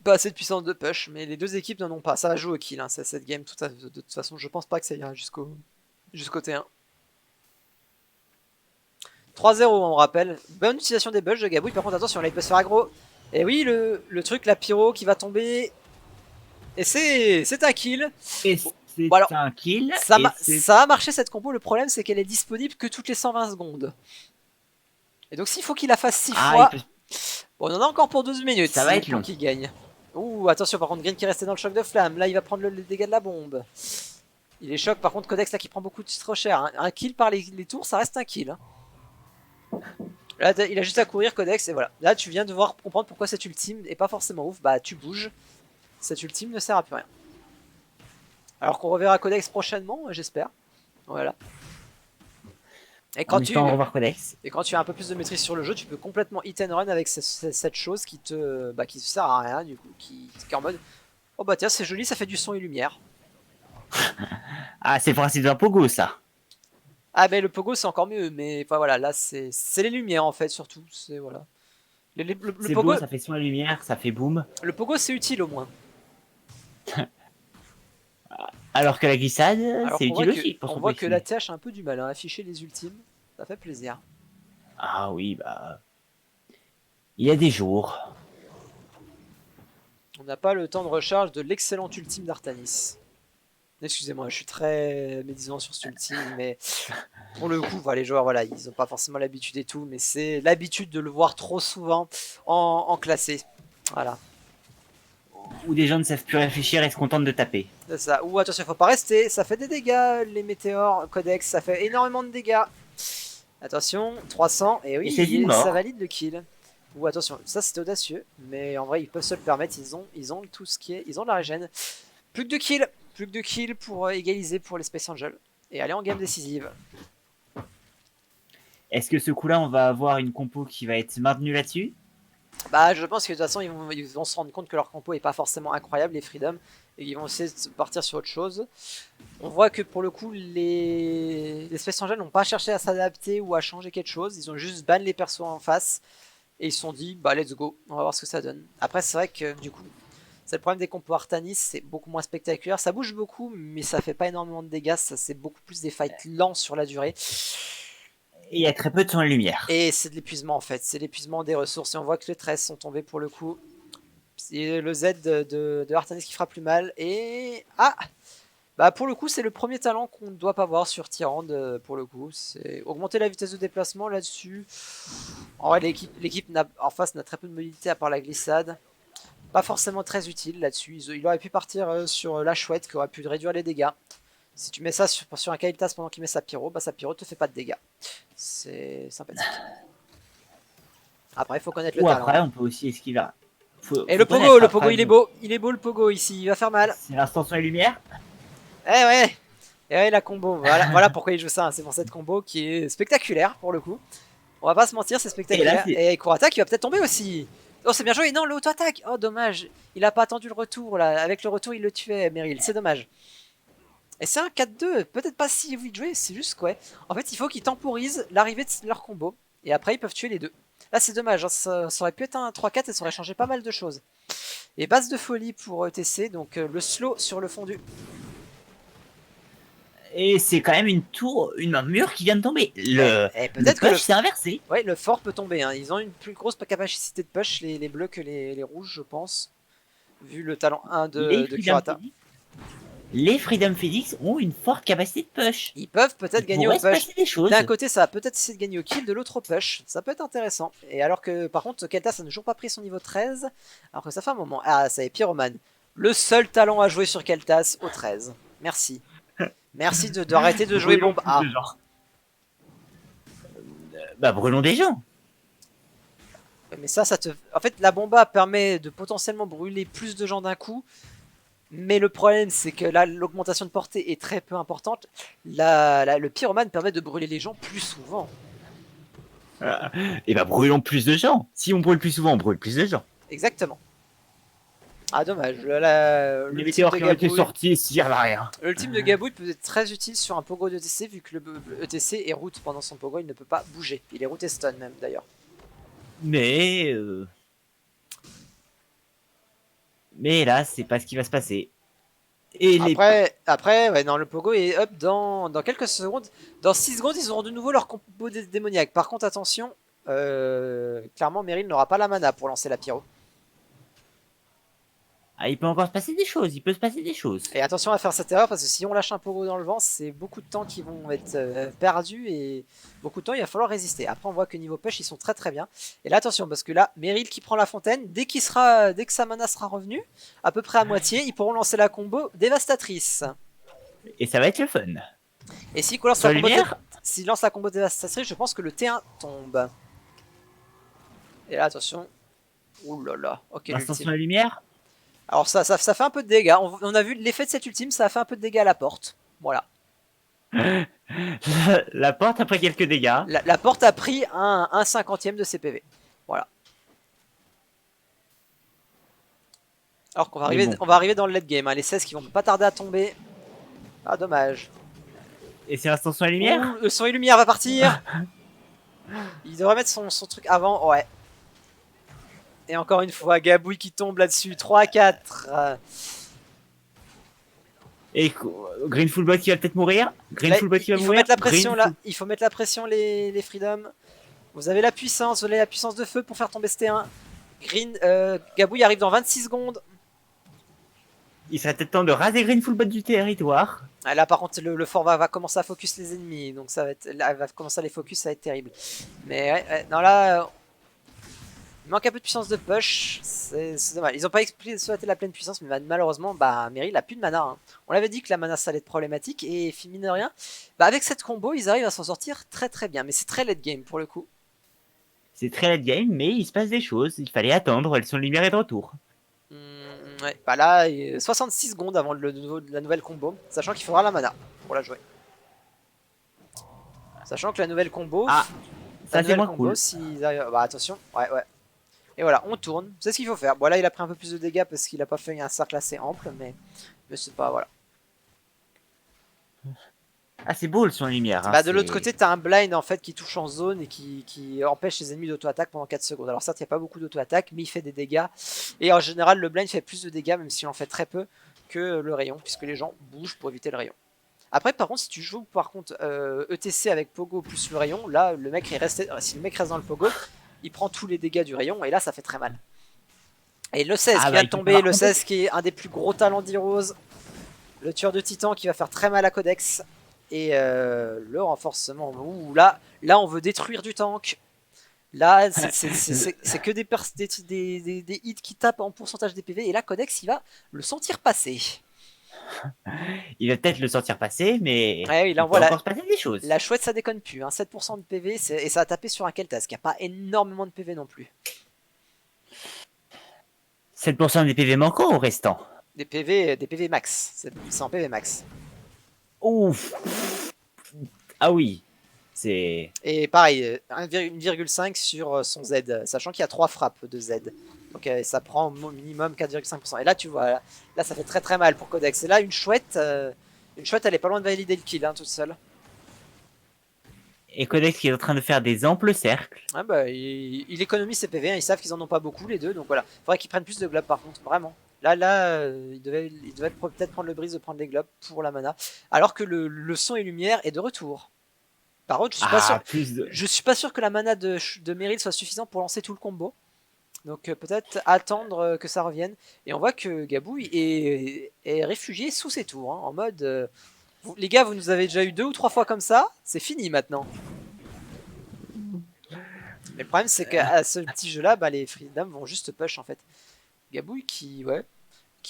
pas assez de puissance de push, mais les deux équipes n'en ont pas. Ça va jouer au kill, hein, cette game. De toute façon, je pense pas que ça ira jusqu'au T1. 3-0, on rappelle. Bonne utilisation des bugs de Gabouille. Par contre, attention, là, il peut se faire aggro. Et oui, le truc, la pyro qui va tomber. Et c'est un kill. Et c'est Bon, alors, un kill. Ça a marché cette combo. Le problème, c'est qu'elle est disponible que toutes les 120 secondes. Et donc, s'il faut qu'il la fasse 6 fois. Bon, on en a encore pour 12 minutes. Ça va être long. Qu'il gagne. Ouh, attention, par contre, Green qui restait dans le choc de flamme. Là, il va prendre le dégât de la bombe. Il est choc. Par contre, Codex, là, qui prend beaucoup de trop cher. Un kill par les tours, ça reste un kill. Là, il a juste à courir, Codex, et voilà. Là, tu viens de voir comprendre pourquoi cette ultime est pas forcément ouf. Bah, tu bouges. Cette ultime ne sert à plus rien. Alors qu'on reverra Codex prochainement, j'espère. Voilà. Et quand tu as un peu plus de maîtrise sur le jeu, tu peux complètement hit and run avec cette chose qui te sert à rien, du coup, qui est en mode oh bah tiens, c'est joli, ça fait du son et lumière. Ah, c'est le principe d'un pogo, ça. Ah, mais le pogo c'est encore mieux, mais enfin voilà, là c'est les lumières en fait, surtout. C'est voilà. Le pogo, beau, ça fait son et lumière, ça fait boom. Le pogo c'est utile au moins. Alors que la glissade, c'est utile aussi. On voit que la TH a un peu du mal à afficher les ultimes. Ça fait plaisir. Ah oui, bah. Il y a des jours. On n'a pas le temps de recharge de l'excellent ultime d'Artanis. Excusez-moi, je suis très médisant sur cet ultime, mais pour le coup, les joueurs, voilà, ils n'ont pas forcément l'habitude et tout, mais c'est l'habitude de le voir trop souvent en classé. Voilà. Où des gens ne savent plus réfléchir et se contentent de taper. C'est ça. Ou attention, il faut pas rester. Ça fait des dégâts, les météores, Codex, ça fait énormément de dégâts. Attention, 300, et oui, ça valide le kill. Ou attention, ça c'est audacieux, mais en vrai, ils peuvent se le permettre, ils ont tout ce qui est. Ils ont de la régène. Plus que 2 kills. Plus que 2 kills pour égaliser pour les Space Angels. Et aller en game décisive. Est-ce que ce coup-là, on va avoir une compo qui va être maintenue là-dessus? Bah, je pense que de toute façon, ils vont se rendre compte que leur compo est pas forcément incroyable, les Freedom, et ils vont essayer de partir sur autre chose. On voit que pour le coup, les Space Angels n'ont pas cherché à s'adapter ou à changer quelque chose. Ils ont juste ban les persos en face. Et ils se sont dit, bah let's go, on va voir ce que ça donne. Après, c'est vrai que du coup, c'est le problème des compos Artanis, c'est beaucoup moins spectaculaire. Ça bouge beaucoup, mais ça fait pas énormément de dégâts. C'est beaucoup plus des fights lents sur la durée. Et il y a très peu de son et lumière. Et c'est de l'épuisement en fait. C'est l'épuisement des ressources. Et on voit que les 13 sont tombés pour le coup. C'est le Z de Artanis qui fera plus mal. Et. Ah! Bah pour le coup, c'est le premier talent qu'on ne doit pas voir sur Tyrande pour le coup. C'est augmenter la vitesse de déplacement là-dessus. En vrai, l'équipe en face n'a très peu de mobilité à part la glissade. Pas forcément très utile là-dessus. Il aurait pu partir sur la chouette qui aurait pu réduire les dégâts. Si tu mets ça sur un Kael'thas pendant qu'il met sa pyro, bah sa pyro te fait pas de dégâts. C'est sympathique. Après, il faut connaître le talent. Après, on peut aussi esquiver. Et le pogo, il est beau. Il est beau le pogo ici, il va faire mal. C'est l'instant son et lumière. Eh ouais. Et ouais, la combo. Voilà pourquoi il joue ça. C'est pour cette combo qui est spectaculaire pour le coup. On va pas se mentir, c'est spectaculaire. Et Kurata qui va peut-être tomber aussi. Oh, c'est bien joué. Non, l'auto-attaque. Oh, dommage. Il a pas attendu le retour là. Avec le retour, il le tuait, Meryl. C'est dommage. Et c'est un 4-2. Peut-être pas si vite joué. C'est juste quoi. En fait, il faut qu'ils temporisent l'arrivée de leur combo. Et après, ils peuvent tuer les deux. Là, c'est dommage. Hein. Ça aurait pu être un 3-4 et ça aurait changé pas mal de choses. Et base de folie pour ETC. Donc, le slow sur le fondu. Et c'est quand même un mur qui vient de tomber. Peut-être que c'est inversé. Ouais, le fort peut tomber. Hein. Ils ont une plus grosse capacité de push, les bleus, que les rouges, je pense. Vu le talent 1 de Kurata. Les Freedom Phoenix ont une forte capacité de push. Ils peuvent peut-être gagner au push. D'un côté, ça va peut-être essayer de gagner au kill, de l'autre au push. Ça peut être intéressant. Et alors que, par contre, Kael'thas n'a toujours pas pris son niveau 13. Alors que ça fait un moment. Ah, ça y est, Pyroman. Le seul talent à jouer sur Kael'thas au 13. Merci. Merci d'arrêter de jouer bombe A. Bah, brûlons des gens. Mais ça te... En fait, la bombe A permet de potentiellement brûler plus de gens d'un coup. Mais le problème, c'est que là, l'augmentation de portée est très peu importante. Le pyromane permet de brûler les gens plus souvent. Et bah, brûlons plus de gens. Si on brûle plus souvent, on brûle plus de gens. Exactement. Ah, dommage. Les météores qui ont été sortis servent à rien. Le team de Gabouille peut être très utile sur un pogo de ETC, vu que le ETC est route pendant son pogo, il ne peut pas bouger. Il est route et stun même d'ailleurs. Mais Mais là, c'est pas ce qui va se passer. Et les... Après, ouais, non, le pogo est up dans quelques secondes. Dans 6 secondes, ils auront de nouveau leur combo démoniaque. Par contre, attention, clairement, Meryl n'aura pas la mana pour lancer la pyro. Ah, il peut encore se passer des choses. Il peut se passer des choses. Et attention à faire cette erreur parce que si on lâche un pogo dans le vent, c'est beaucoup de temps qui vont être perdus et beaucoup de temps il va falloir résister. Après, on voit que niveau push, ils sont très très bien. Et là, attention parce que là, Meryl qui prend la fontaine, dès que sa mana sera revenue, à peu près à moitié, ils pourront lancer la combo dévastatrice. Et ça va être le fun. Et s'il lance la combo dévastatrice, je pense que le T1 tombe. Et là, attention. Ouh là là. Ok, L'instant sur la lumière. Alors ça fait un peu de dégâts. On a vu l'effet de cette ultime, ça a fait un peu de dégâts à la porte. Voilà. La porte a pris quelques dégâts. La porte a pris un 50e de CPV. Voilà. Alors qu'on va arriver dans le late game. Hein. Les 16 qui vont pas tarder à tomber. Ah, dommage. Et c'est l'instant sur la lumière. Le son et lumière va partir. Il devrait mettre son truc avant. Ouais. Et encore une fois, Gabouille qui tombe là-dessus. 3-4. Et Green Fullbot qui va peut-être mourir. Là, il faut mettre la pression là. Il faut mettre la pression les Freedom. Vous avez la puissance de feu pour faire tomber ce T1. Gabouille arrive dans 26 secondes. Il serait peut-être temps de raser Green Fullbot du territoire. Ah, là par contre le fort va commencer à focus les ennemis. Donc ça va être. Là, il va commencer à les focus, ça va être terrible. Mais ouais, non là. Il manque un peu de puissance de push, c'est dommage. Ils n'ont pas exploité la pleine puissance, mais malheureusement, Meryl a plus de mana. Hein. On l'avait dit que la mana ça allait être problématique, et mine de rien, avec cette combo, ils arrivent à s'en sortir très très bien. Mais c'est très late game pour le coup. C'est très late game, mais il se passe des choses. Il fallait attendre, elles sont lumière et de retour. Ouais, là, 66 secondes avant la nouvelle combo, sachant qu'il faudra la mana pour la jouer. Sachant que la nouvelle combo, ça c'est moins cool. Attention, ouais. Et voilà, on tourne, c'est ce qu'il faut faire. Bon là il a pris un peu plus de dégâts parce qu'il a pas fait un cercle assez ample, mais c'est pas, voilà. Ah c'est beau le son lumière. Hein, de l'autre côté t'as un blind en fait qui touche en zone et qui empêche les ennemis d'auto-attaque pendant 4 secondes. Alors certes il n'y a pas beaucoup d'auto-attaque, mais il fait des dégâts. Et en général le blind fait plus de dégâts, même s'il en fait très peu, que le rayon, puisque les gens bougent pour éviter le rayon. Après par contre si tu joues par contre ETC avec Pogo plus le rayon, là le mec est resté, si le mec reste dans le Pogo, il prend tous les dégâts du rayon et là ça fait très mal. Et le 16 qui vient de tomber, le 16 qui est un des plus gros talents d'Heroes, le tueur de titan qui va faire très mal à Codex. Et le renforcement, là on veut détruire du tank. Là c'est que des hits qui tapent en pourcentage des PV. Et là Codex il va le sentir passer. Il va peut-être le sentir passer, mais ouais, il va encore se passer des choses. La chouette ça déconne plus, hein. 7% de PV et ça a tapé sur un Kel'Thas qui a pas énormément de PV non plus. 7% des PV manquants ou restants? Des PV max, c'est en PV max. Ouf. Ah oui, c'est... Et pareil, 1,5 sur son Z, sachant qu'il y a 3 frappes de Z. Donc ça prend au minimum 4,5%. Et là tu vois, là ça fait très très mal pour Codex. Et là une chouette elle est pas loin de valider le kill, hein, toute seule. Et Codex qui est en train de faire des amples cercles. Ah il économise ses PV, hein, ils savent qu'ils en ont pas beaucoup les deux, donc voilà. Faudrait qu'ils prennent plus de globes par contre, vraiment. Là, il devait peut-être prendre le brise de prendre les globes pour la mana. Alors que le son et lumière est de retour. Par contre, je suis pas sûr que la mana de Meryl soit suffisante pour lancer tout le combo. Donc peut-être attendre que ça revienne. Et on voit que Gabouille est réfugié sous ses tours, hein, en mode... les gars, vous nous avez déjà eu 2 ou 3 fois comme ça, c'est fini maintenant. Mais le problème c'est qu'à ce petit jeu là, les Freedom vont juste push en fait. Gabouille qui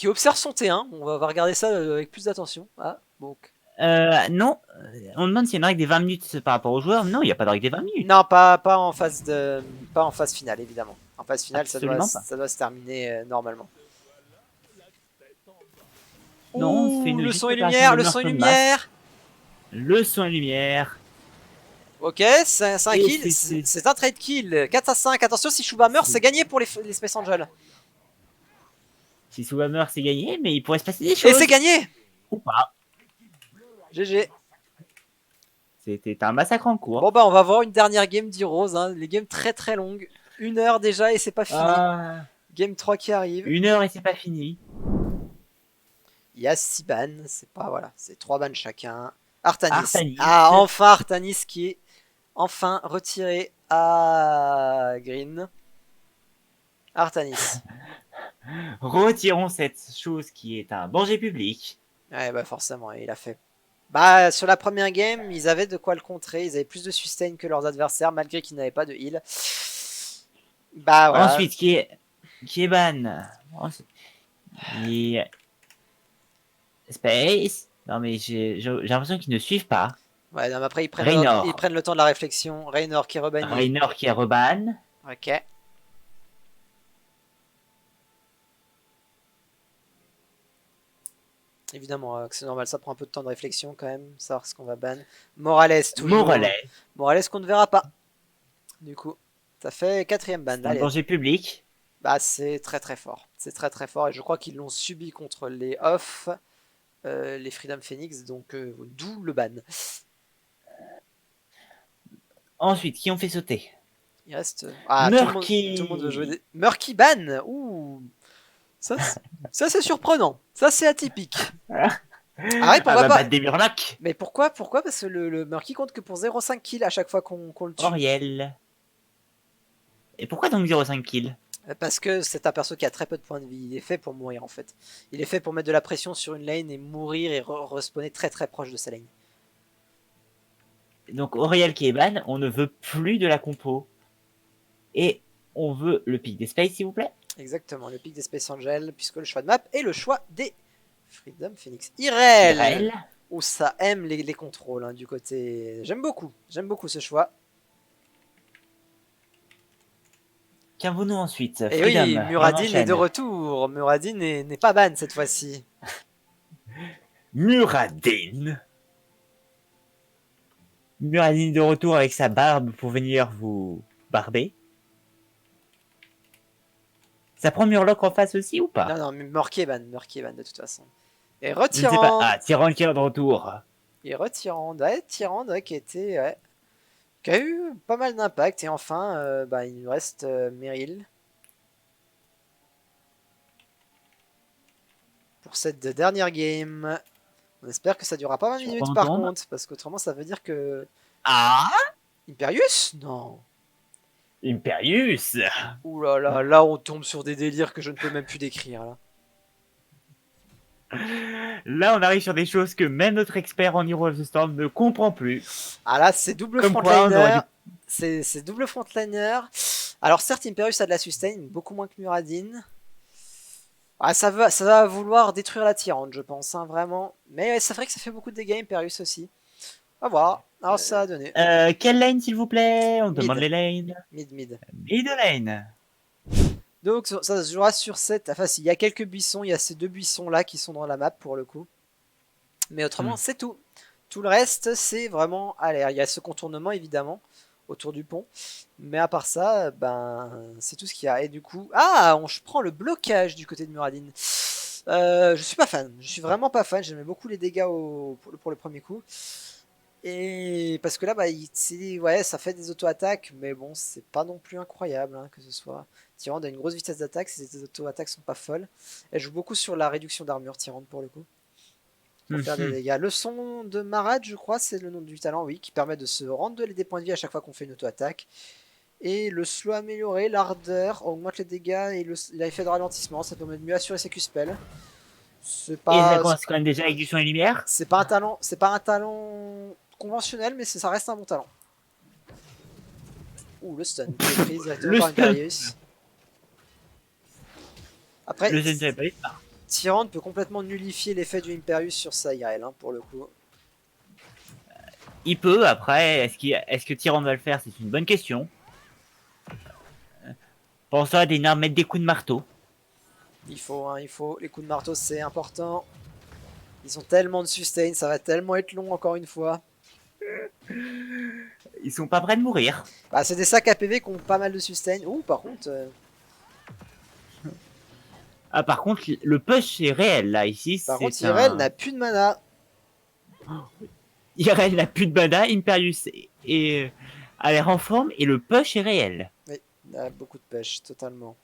observe son T1, on va regarder ça avec plus d'attention. Ah, donc... non, on demande s'il y a une règle des 20 minutes par rapport aux joueurs. Non, il n'y a pas de règle des 20 minutes. Non, pas en phase finale évidemment. En phase finale, ça doit se terminer normalement. Non, c'est le son et lumière, le son et lumière. Le son et lumière. Ok, c'est un kill, c'est un trade kill. 4 à 5, attention, si Shuba meurt, c'est gagné pour les Space Angels. Si Shuba meurt, c'est gagné, mais il pourrait se passer des choses. Et c'est gagné. Ou pas. GG. C'était un massacre en cours. Bon on va voir une dernière game d'Heroes, hein. Les games très très longues. 1 heure déjà et c'est pas fini. Game 3 qui arrive. 1 heure et c'est pas fini. Il y a 6 bans, c'est pas voilà, c'est 3 bans chacun. Artanis. Artanis. Ah, enfin Artanis qui est enfin retiré à Green. Artanis. Retirons cette chose qui est un danger public. Ouais, bah forcément, il a fait. Bah, sur la première game, ils avaient de quoi le contrer. Ils avaient plus de sustain que leurs adversaires, malgré qu'ils n'avaient pas de heal. Bah voilà. Ensuite, qui est ban. Ensuite, il y a Space. Non mais j'ai l'impression qu'ils ne suivent pas. Ouais, non, mais après, ils Raynor. prennent le temps de la réflexion. Raynor qui est rebanni. Raynor qui est reban. Ok. Évidemment, c'est normal, ça prend un peu de temps de réflexion quand même, savoir ce qu'on va ban. Morales, toujours. Morales. Morales qu'on ne verra pas. Du coup, ça fait 4ème ban. C'est un Allez. danger public. Bah, c'est très très fort. C'est très très fort et je crois qu'ils l'ont subi contre les off, les Freedom Phoenix, donc d'où le ban. Ensuite, qui ont fait sauter? Il reste. Ah, Murky. Tout le monde veut jouer. Murky ban. Ouh. Ça, c'est surprenant. Ça, c'est atypique. Ah ouais, pourquoi pas? Des Murlocs. Mais pourquoi? Parce que le Murky compte que pour 0,5 kills à chaque fois qu'on le tue. Oriel. Et pourquoi donc 0,5 kills? Parce que c'est un perso qui a très peu de points de vie. Il est fait pour mourir en fait. Il est fait pour mettre de la pression sur une lane et mourir et respawner très très proche de sa lane. Donc Oriel qui est ban, on ne veut plus de la compo. Et on veut le pic des spaces, s'il vous plaît. Exactement, le pic des Space Angels, puisque le choix de map est le choix des Freedom Phoenix. Irel, où ça aime les contrôles hein, du côté. J'aime beaucoup ce choix. Qu'avons-nous ensuite? Et Freedom, oui, Muradin est de retour. Muradin n'est pas ban cette fois-ci. Muradin. Muradin de retour avec sa barbe pour venir vous barber. Ça prend Murloc en face aussi ou pas? Non, Murky est ban de toute façon. Et Je ne sais pas. Retirant. Ah, Tyrande qui est de retour. Et Retirant. Ouais, Tyrande ouais, qui était. Ouais, qui a eu pas mal d'impact. Et enfin, il nous reste Meryl. Pour cette dernière game. On espère que ça durera pas 20 minutes par contre, parce qu'autrement ça veut dire que... Ah Imperius? Non. Imperius. Ouh là là, là on tombe sur des délires que je ne peux même plus décrire là. Là on arrive sur des choses que même notre expert en Hero of the Storm ne comprend plus. Ah là c'est double Comme frontliner. C'est double frontliner. Alors certes Imperius a de la sustain, beaucoup moins que Muradin. Ah, ça va vouloir détruire la Tyrande, je pense, hein, vraiment. Mais c'est vrai que ça fait beaucoup de dégâts, Imperius aussi. On va voir. Alors, ça a donné. Quelle lane, s'il vous plaît? On demande les lanes. Mid. Mid lane. Donc, ça se jouera sur cette... Enfin, il y a quelques buissons. Il y a ces deux buissons-là qui sont dans la map, pour le coup. Mais autrement, c'est tout. Tout le reste, c'est vraiment à l'air. Il y a ce contournement, évidemment, autour du pont. Mais à part ça, c'est tout ce qu'il y a. Et du coup, je prends le blocage du côté de Muradin. Je suis pas fan. Je suis vraiment pas fan. J'aimais beaucoup les dégâts pour le premier coup. Et parce que là, ouais, ça fait des auto-attaques, mais bon, c'est pas non plus incroyable hein, que ce soit. Tyrande a une grosse vitesse d'attaque, ses auto-attaques sont pas folles. Elle joue beaucoup sur la réduction d'armure, Tyrande pour le coup. Pour faire des dégâts. Le son de Marad, je crois, c'est le nom du talent, oui, qui permet de se rendre des points de vie à chaque fois qu'on fait une auto-attaque. Et le slow amélioré, l'ardeur, augmente les dégâts et l'effet de ralentissement, ça permet de mieux assurer ses Q-spells. Et ça commence quand même déjà avec du son et lumière. C'est pas un talent conventionnel, mais ça reste un bon talent. Ouh, le stun qui est pris directement par Imperius. Après, Tyrande peut complètement nullifier l'effet du Imperius sur sa IRL, hein, pour le coup. Il peut, après, est-ce que Tyrande va le faire? C'est une bonne question. Pour ça, Dénard mettre des coups de marteau. Il faut. Les coups de marteau, c'est important. Ils ont tellement de sustain, ça va tellement être long encore une fois. Ils sont pas prêts de mourir. C'est des sacs APV qui ont pas mal de sustain. Ouh, par contre... par contre, le push est réel, là, ici. Par contre, Irel n'a plus de mana. Irel n'a plus de mana, Imperius a l'air en forme, et le push est réel. Oui, il a beaucoup de push, totalement.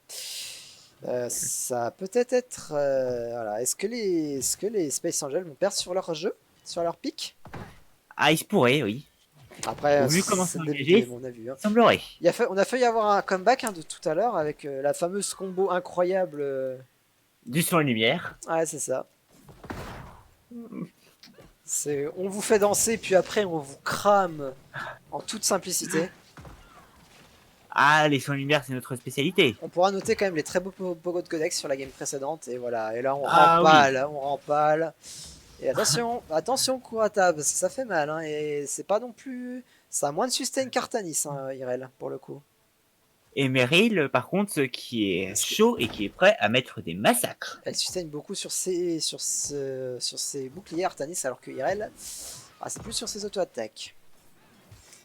Ça peut-être être. Voilà. Est-ce que les Space Angels vont perdre sur leur jeu, sur leur pic? Ah, il se pourrait, oui. Après, Vu comment c'est c'est le début de engagé, game, on a vu. Hein. il semblerait. On a failli avoir un comeback de tout à l'heure avec la fameuse combo incroyable. Du son et lumière. Ouais, c'est ça. On vous fait danser, puis après on vous crame en toute simplicité. Ah, les sons et lumière, c'est notre spécialité. On pourra noter quand même les très beaux pogos de codex sur la game précédente. Et voilà, et là Ah oui. on rempale. Et attention, attention Kurata, parce que ça fait mal. Hein, et c'est pas non plus. Ça a moins de sustain qu'Artanis, hein, Irel, pour le coup. Et Meryl, par contre, ce qui est Parce que chaud et qui est prêt à mettre des massacres. elle sustain beaucoup sur ses boucliers Artanis, alors que Irel, c'est plus sur ses auto-attaques.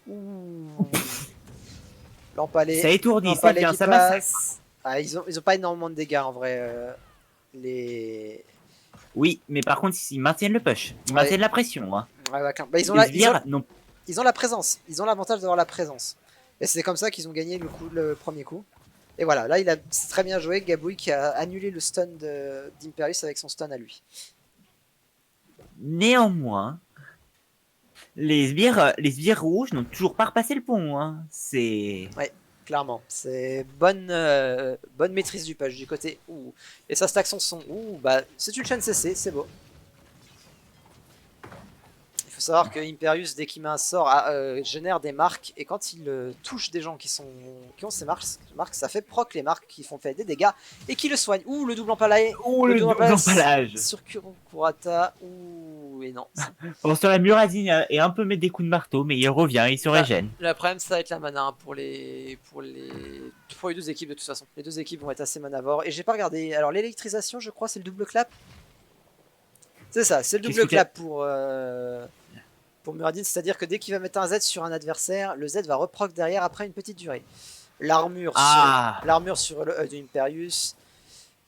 Ouh. Ça L'empalé, étourdit, ça l'empalé vient, qui ça massacre. passe. Ils ont pas énormément de dégâts en vrai. Les. Oui, mais par contre, ils maintiennent le push. Ils Ouais, maintiennent la pression. Hein. ouais, clairement. Bah, Les sbires, non. ils ont la présence. Ils ont l'avantage d'avoir la présence. Et c'est comme ça qu'ils ont gagné le premier coup. Et voilà, là c'est très bien joué. Gabouille qui a annulé le stun d'Imperius avec son stun à lui. Néanmoins, les sbires rouges n'ont toujours pas repassé le pont. Hein. C'est. Ouais, clairement. C'est bonne maîtrise du push du côté. Ouh. Et ça stack son son. Ouh, bah c'est une chaîne CC, c'est beau. Il faut savoir que Imperius, dès qu'il met un sort, génère des marques, et quand il touche des gens qui ont ces marques, ça fait proc les marques qui font faire des dégâts, et qui le soignent. Ouh, le double empalage. Oh, Le le double double empalage empalage. sur Kurata. Ouh, et non. Bon, sur la Muradine et un peu mettre des coups de marteau, mais il revient, il se Bah, régène. le problème, ça va être la mana hein, pour les deux équipes de toute façon. Les deux équipes vont être assez manavores. Et j'ai pas regardé. Alors, l'électrisation, je crois, c'est le double clap. C'est ça, c'est le Qu'est-ce double que t'as. clap pour Muradin, c'est-à-dire que dès qu'il va mettre un Z sur un adversaire, le Z va reproc derrière après une petite durée. L'armure sur, Ah, l'armure sur le E de Imperius.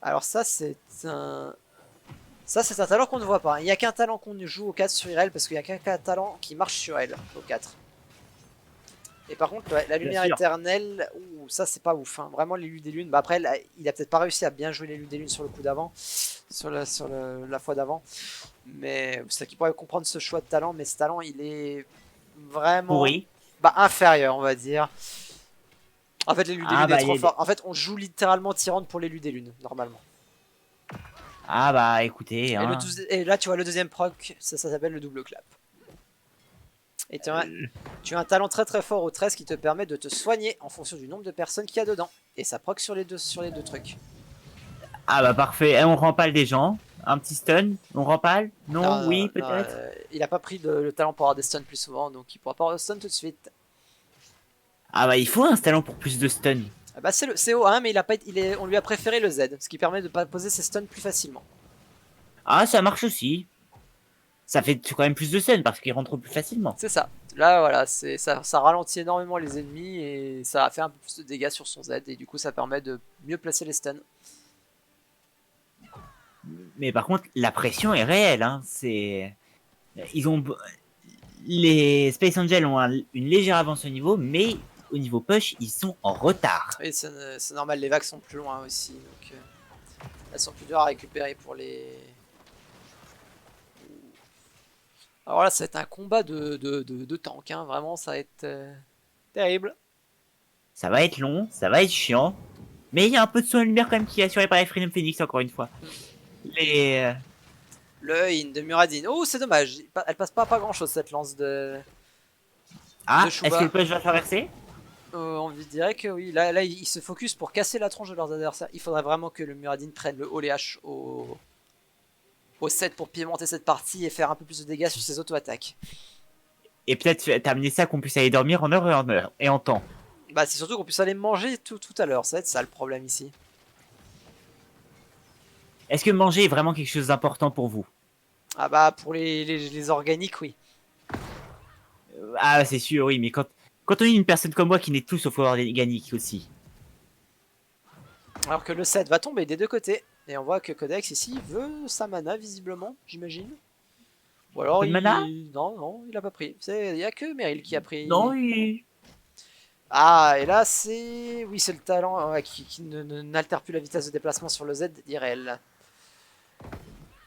Alors ça c'est un talent qu'on ne voit pas. Il n'y a qu'un talent qu'on joue au 4 sur Irel parce qu'il n'y a qu'un talent qui marche sur elle au 4. Et par contre, ouais, la bien lumière sûr. éternelle, ça c'est pas ouf. Hein. Vraiment, l'élu des lunes. Bah, après, là, il a peut-être pas réussi à bien jouer l'élu des lunes sur le coup d'avant, sur la fois d'avant. Mais c'est ça qui pourrait comprendre ce choix de talent. Mais ce talent, il est vraiment Pourri. inférieur, on va dire. En fait, l'élu des Ah, lunes est bah, trop fort. En fait, on joue littéralement Tyrande pour l'élu des lunes, normalement. Ah, bah, écoutez, Et, hein. et là, tu vois, le deuxième proc, ça s'appelle le double clap. Et tu as un talent très très fort au 13 qui te permet de te soigner en fonction du nombre de personnes qu'il y a dedans. Et ça proc sur les deux trucs. Ah, bah, parfait. Eh, on rempale des gens. Un petit stun. On rempale. Non, Non, oui, non, peut-être. il a pas pris le talent pour avoir des stuns plus souvent, donc il pourra pas avoir de stun tout de suite. Ah, bah, il faut un talent pour plus de stun. Ah bah c'est le CO1, mais on lui a préféré le Z, ce qui permet de pas poser ses stuns plus facilement. Ah, ça marche aussi. Ça fait quand même plus de stun parce qu'il rentre plus facilement. C'est ça. Là, voilà, ça ralentit énormément les ennemis et ça va faire un peu plus de dégâts sur son Z, et du coup, ça permet de mieux placer les stuns. Mais par contre, la pression est réelle. Hein. C'est. Ils ont. Les Space Angels ont une légère avance au niveau, mais au niveau push, ils sont en retard. Et c'est normal, les vagues sont plus loin aussi, donc elles sont plus dures à récupérer pour les. Alors là, ça va être un combat de tank, hein. Vraiment, ça va être terrible. Ça va être long, ça va être chiant, mais il y a un peu de son de lumière quand même qui est assuré par les Freedom Phoenix encore une fois. Les. Le in de Muradin. Oh, c'est dommage, elle passe pas grand chose cette lance de Ah, est-ce que le Shuba. push va traverser? On dirait que oui, là il se focus pour casser la tronche de leurs adversaires. Il faudrait vraiment que le Muradin prenne le haut les haches au 7 pour pimenter cette partie et faire un peu plus de dégâts sur ses auto-attaques. Et peut-être terminer ça qu'on puisse aller dormir en heure et en temps. Bah, c'est surtout qu'on puisse aller manger tout à l'heure, ça va être ça le problème ici. Est-ce que manger est vraiment quelque chose d'important pour vous? Ah bah, pour les organiques, oui. Ah, c'est sûr, oui, mais quand on est une personne comme moi qui n'est tout sauf organique aussi. Alors que le 7 va tomber des deux côtés. Et on voit que Codex ici veut sa mana, visiblement, j'imagine. Ou alors Peu de mana? Non, non, il a pas pris. Il y a que Meryl qui a pris. Non, oui. Ah, et là, oui, c'est le talent qui n'altère plus la vitesse de déplacement sur le Z d'Irel.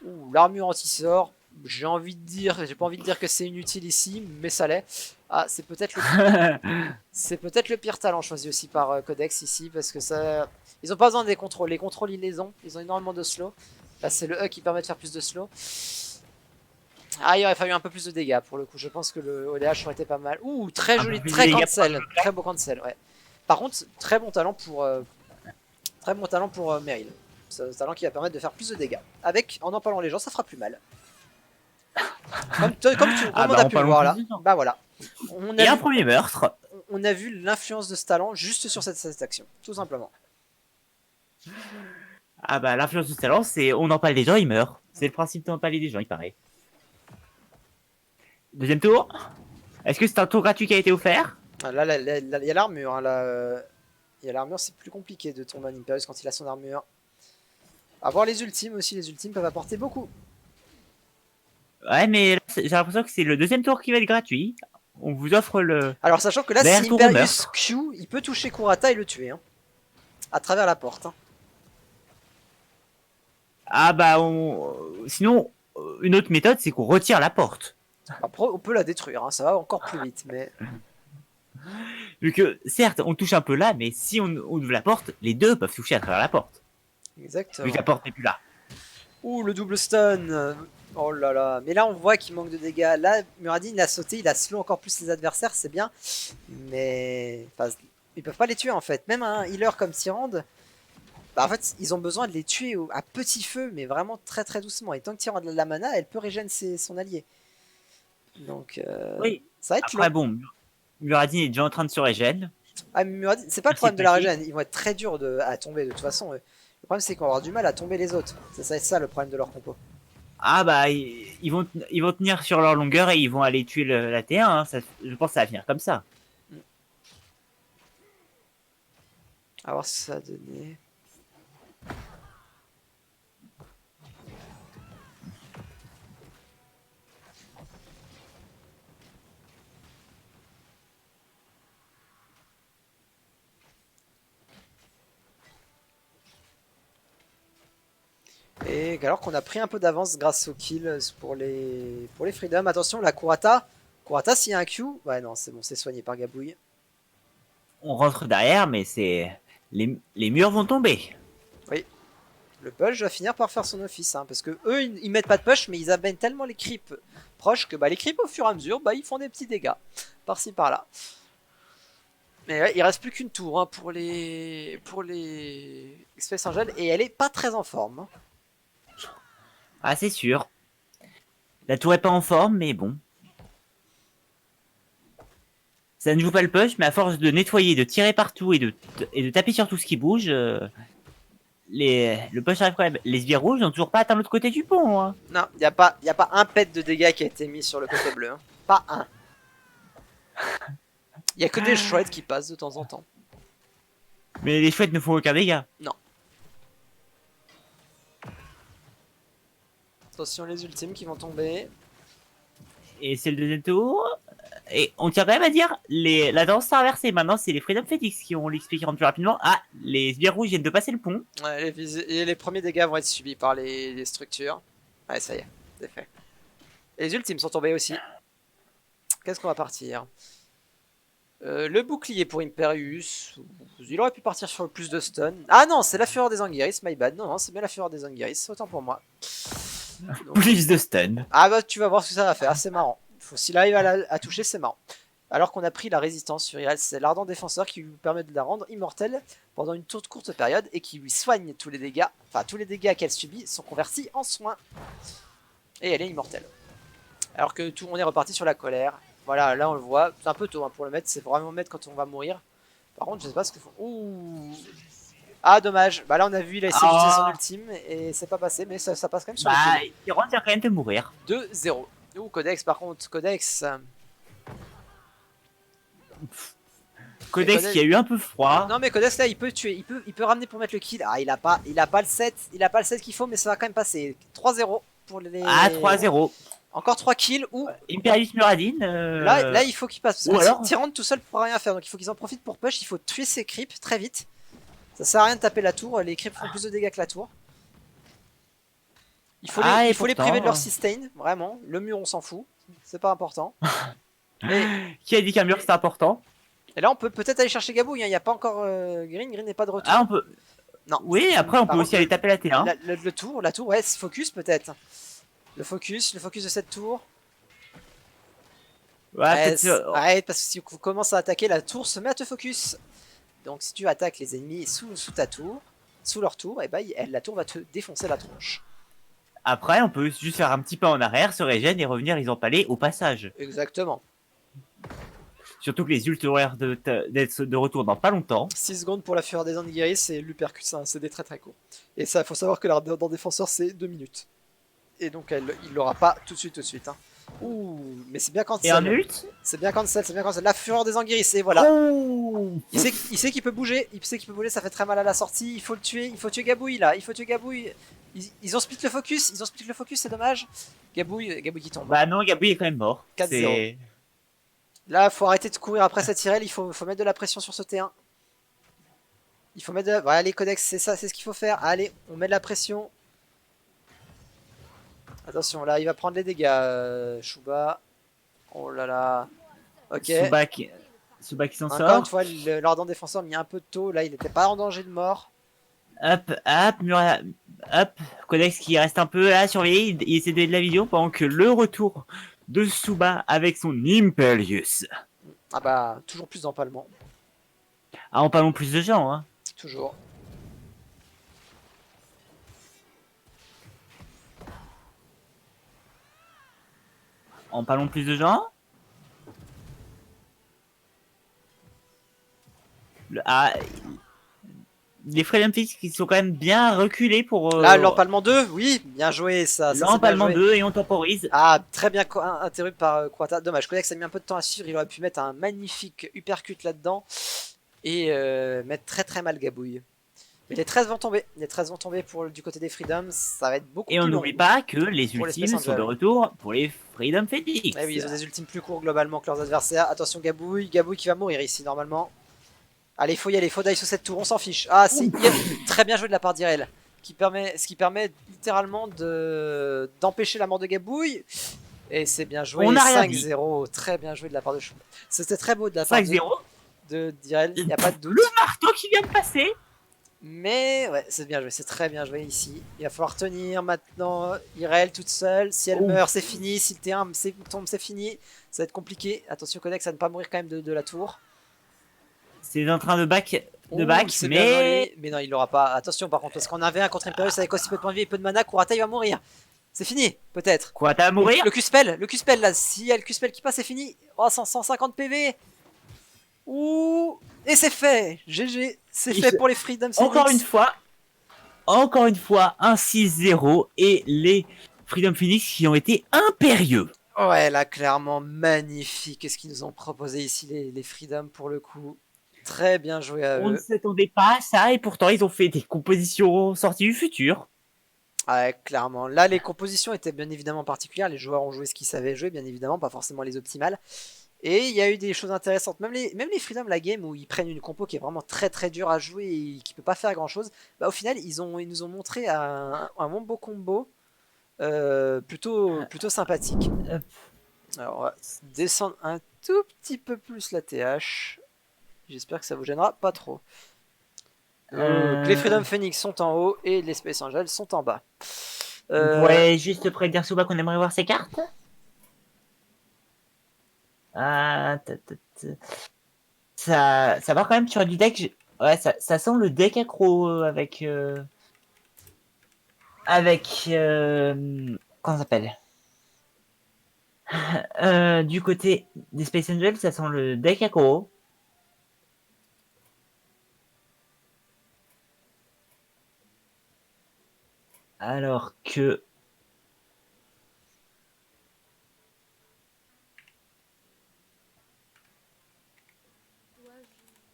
Ouh, l'armure anti-sort. J'ai pas envie de dire que c'est inutile ici, mais ça l'est. Ah, c'est peut-être le pire talent choisi aussi par Codex ici, parce que ça, ils ont pas besoin des contrôles. Les contrôles, ils ont énormément de slow. Là, c'est le E qui permet de faire plus de slow. Ah, il aurait fallu un peu plus de dégâts pour le coup. Je pense que le ODH aurait été pas mal. Ouh, très Un peu joli, plus de très dégâts cancel, très beau cancel, ouais. Par contre, très bon talent pour Meryl. C'est un talent qui va permettre de faire plus de dégâts. Avec, en empalant les gens, ça fera plus mal. Ah Comme on bah a en pu le parlons voir plus là. du temps. Bah voilà. On Et a un vu, premier meurtre. on a vu l'influence de ce talent juste sur cette action, tout simplement. Ah bah l'influence du talent, c'est on empale des gens, ils meurent. C'est le principe d'empaler des gens, il paraît. Deuxième tour. Est-ce que c'est un tour gratuit qui a été offert? Ah, là, il y a l'armure. Hein, là, il y a l'armure, c'est plus compliqué de tomber en Imperius quand il a son armure. Avoir les ultimes aussi, les ultimes peuvent apporter beaucoup. Ouais, mais là, j'ai l'impression que c'est le deuxième tour qui va être gratuit. On vous offre le Alors sachant que là, derrière si le tour au Imperius meurtre. Q, il peut toucher Kurata et le tuer. Hein, à travers la porte. Hein. Ah bah sinon une autre méthode c'est qu'on retire la porte. Après, on peut la détruire, hein, ça va encore plus vite. Mais Vu que certes on touche un peu là, mais si on ouvre la porte, les deux peuvent toucher à travers la porte. Vu que la exactement. porte n'est plus là. Ouh, le double stun. Oh là là. Mais là, on voit qu'il manque de dégâts. Là, Muradin, il a sauté, il a slow encore plus les adversaires, c'est bien. Mais enfin, ils peuvent pas les tuer en fait. Même un healer comme Tyrande, bah, en fait, ils ont besoin de les tuer à petit feu, mais vraiment très très doucement. Et tant que Tyrande a de la mana, elle peut régénérer son allié. Donc, Oui. ça va être long. Après bon, Muradin est déjà en train de se régénérer. Ah, mais Muradin, c'est pas le Merci problème de la Patrick. régène. Ils vont être très durs à tomber de toute façon. Le problème, c'est qu'on va avoir du mal à tomber les autres. Ça va être ça le problème de leur compo. Ah bah ils vont tenir sur leur longueur et ils vont aller tuer la T1. Hein. Je pense que ça va finir comme ça. À voir ce que ça a donné. Et alors qu'on a pris un peu d'avance grâce aux kills pour les Freedom. Attention, la Kurata. Kurata, s'il y a un Q. Ouais, non, c'est bon, c'est soigné par Gabouille. On rentre derrière, mais c'est les murs vont tomber. Oui. Le push va finir par faire son office. Hein, parce que eux, ils mettent pas de push, mais ils amènent tellement les creeps proches que bah, les creeps, au fur et à mesure, bah, ils font des petits dégâts. Par-ci, par-là. Mais ouais, il reste plus qu'une tour hein, pour les Space Angel. Et elle est pas très en forme. Hein. Ah c'est sûr. La tour est pas en forme, mais bon. Ça ne joue pas le push, mais à force de nettoyer, de tirer partout et de taper sur tout ce qui bouge, le push arrive quand même. Les sbires rouges n'ont toujours pas atteint l'autre côté du pont. Hein. Non, y a pas un pet de dégâts qui a été mis sur le côté bleu. Hein. Pas un. Il y a que des chouettes qui passent de temps en temps. Mais les chouettes ne font aucun dégât. Non. Attention les ultimes qui vont tomber. Et c'est le deuxième tour. Et on tient quand même à dire, la danse s'est inversée. Maintenant, c'est les Freedom Phoenix qui ont l'expliqueront plus rapidement. Ah, les sbires rouges viennent de passer le pont. Ouais, les premiers dégâts vont être subis par les structures. Ouais, ça y est, c'est fait. Et les ultimes sont tombés aussi. Qu'est-ce qu'on va partir le bouclier pour Imperius. Il aurait pu partir sur le plus de stun. Ah non, c'est la fureur des Anguiris, my bad. Non, non, c'est bien la fureur des Anguiris, autant pour moi. Donc, Plus de stun. ah bah tu vas voir ce que ça va faire, c'est marrant. S'il arrive à toucher, c'est marrant. Alors qu'on a pris la résistance sur Irel, c'est l'ardent défenseur qui lui permet de la rendre immortelle pendant une toute courte période et qui lui soigne tous les dégâts. Enfin, tous les dégâts qu'elle subit sont convertis en soins. Et elle est immortelle. Alors que tout, on est reparti sur la colère. Voilà, là on le voit. C'est un peu tôt hein, pour le mettre, c'est vraiment mettre quand on va mourir. Par contre, je sais pas ce que font. Ouh. Ah, dommage. Bah là on a vu, il a essayé d'utiliser son ultime et c'est pas passé, mais ça passe quand même sur le kill. Tyrande vient quand même de mourir. 2-0. Ouh, Codex par contre, Codex. Codex qui a eu un peu froid. Non mais Codex là il peut tuer, il peut ramener pour mettre le kill. Ah il a pas le set qu'il faut mais ça va quand même passer. 3-0 pour les. Ah 3-0. Encore 3 kills ou Imperius Muradin. là il faut qu'il passe. Ou Parce que alors... Tyrande tout seul pourra rien faire. Donc il faut qu'ils en profitent pour push. Il faut tuer ces creeps très vite. Ça sert à rien de taper la tour. Les creeps font plus de dégâts que la tour. Il faut les priver de leur sustain. Vraiment. Le mur on s'en fout. C'est pas important. Qui a dit qu'un mur c'était important? Et là on peut peut-être aller chercher Gabouille. Il n'y a pas encore Green. Green n'est pas de retour. Ah, on peut... Non. Oui, après on peut aussi aller taper la T1. La tour, ouais, focus peut-être. Le focus de cette tour. Ouais, arrête, parce que si tu commences à attaquer, la tour se met à te focus. Donc si tu attaques les ennemis sous ta tour, sous leur tour, et bah la tour va te défoncer la tronche. Après, on peut juste faire un petit pas en arrière, se régène et revenir les empaler au passage. Exactement. Surtout que les ults ont l'air d'être de retour dans pas longtemps. 6 secondes pour la fureur des Anguiris, c'est l'Upercus, c'est des très très courts. Et ça, faut savoir que l'ardeur dans défenseur, c'est 2 minutes. Et donc il l'aura pas tout de suite. Hein. Ouh, mais c'est bien quand et un ult. C'est bien cancel. La fureur des Anguiris, et voilà. Oh, il sait qu'il peut bouger, ça fait très mal à la sortie, il faut le tuer, Gabouille là, Ils ont split le focus, c'est dommage. Gabouille qui tombe. Bah non, Gabouille est quand même mort. 4-0. Là, faut arrêter de courir après cette Tyrell, il faut mettre de la pression sur ce T1. Il faut mettre de... Voilà, les codex, c'est ça, c'est ce qu'il faut faire. Allez, on met de la pression. Attention, là, il va prendre les dégâts, Shuba. Oh là là. Ok. Suba qui s'en sort. Encore une fois, l'ardent défenseur mis un peu de tôt. Là, il n'était pas en danger de mort. Hop, Codex qui reste un peu là, surveillé. Il essaie de la vidéo pendant que le retour de Suba avec son Imperius. Ah bah, toujours plus d'empalement. Ah, on parle plus de gens, hein. Toujours. En parlons plus de gens. Les Freedom Fix qui sont quand même bien reculés pour... Là, l'empalement 2, oui, bien joué ça. L'empalement 2 et on temporise. Ah, très bien interrompu par Croata. Dommage, Codex a mis un peu de temps à suivre. Il aurait pu mettre un magnifique uppercut là-dedans et mettre très très mal Gabouille. Mais les 13 vont tomber. Du côté des Freedom. Ça va être beaucoup plus long. Et on n'oublie pas que les ultimes sont de retour pour les Freedom Phoenix. Eh oui, ils ont des ultimes plus courts globalement que leurs adversaires. Attention Gabouille qui va mourir ici normalement. Allez, faut y aller, faut die sur cette tour, on s'en fiche. Ah, c'est très bien joué de la part d'Irel. Ce qui permet littéralement d'empêcher la mort de Gabouille. Et c'est bien joué, 5-0. Très bien joué de la part de Chou. C'était très beau de la part d'Irel, il n'y a pas de doute. Le marteau qui vient de passer. Mais ouais, c'est bien joué, c'est très bien joué ici. Il va falloir tenir maintenant Irel toute seule. Si elle meurt, c'est fini. Si le T1 tombe, c'est fini. Ça va être compliqué. Attention, Codex à ne pas mourir quand même de la tour. C'est en train de back, mais non, il l'aura pas. Attention par contre, parce qu'on avait un contre Imperius avec aussi peu de points de vie et peu de mana, Kurata il va mourir. C'est fini, peut-être. Kurata va mourir. Le Q-spell là, s'il y a le Q-spell qui passe, c'est fini. Oh, 150 PV. Ouh, et c'est fait. GG, c'est fait pour les Freedom Phoenix. Encore une fois, un 6-0 et les Freedom Phoenix qui ont été impérieux. Ouais, là clairement magnifique. Qu'est-ce qu'ils nous ont proposé ici les Freedom pour le coup. Très bien joué à eux. On ne s'attendait pas à ça et pourtant ils ont fait des compositions sorties du futur. Ouais, clairement. Là, les compositions étaient bien évidemment particulières. Les joueurs ont joué ce qu'ils savaient jouer, bien évidemment, pas forcément les optimales. Et il y a eu des choses intéressantes. Même les Freedom, la game où ils prennent une compo qui est vraiment très très dure à jouer et qui peut pas faire grand chose. Bah, au final, ils nous ont montré un bon beau combo plutôt sympathique. Alors, on va descendre un tout petit peu plus la TH. J'espère que ça vous gênera pas trop. Les Freedom Phoenix sont en haut et les Space Angels sont en bas. On pourrait juste prédire Suba qu'on aimerait voir ses cartes. Ça va quand même sur du deck. Ouais, ça sent le deck accro avec. Comment ça s'appelle du côté des Space Angels, ça sent le deck accro. Alors que...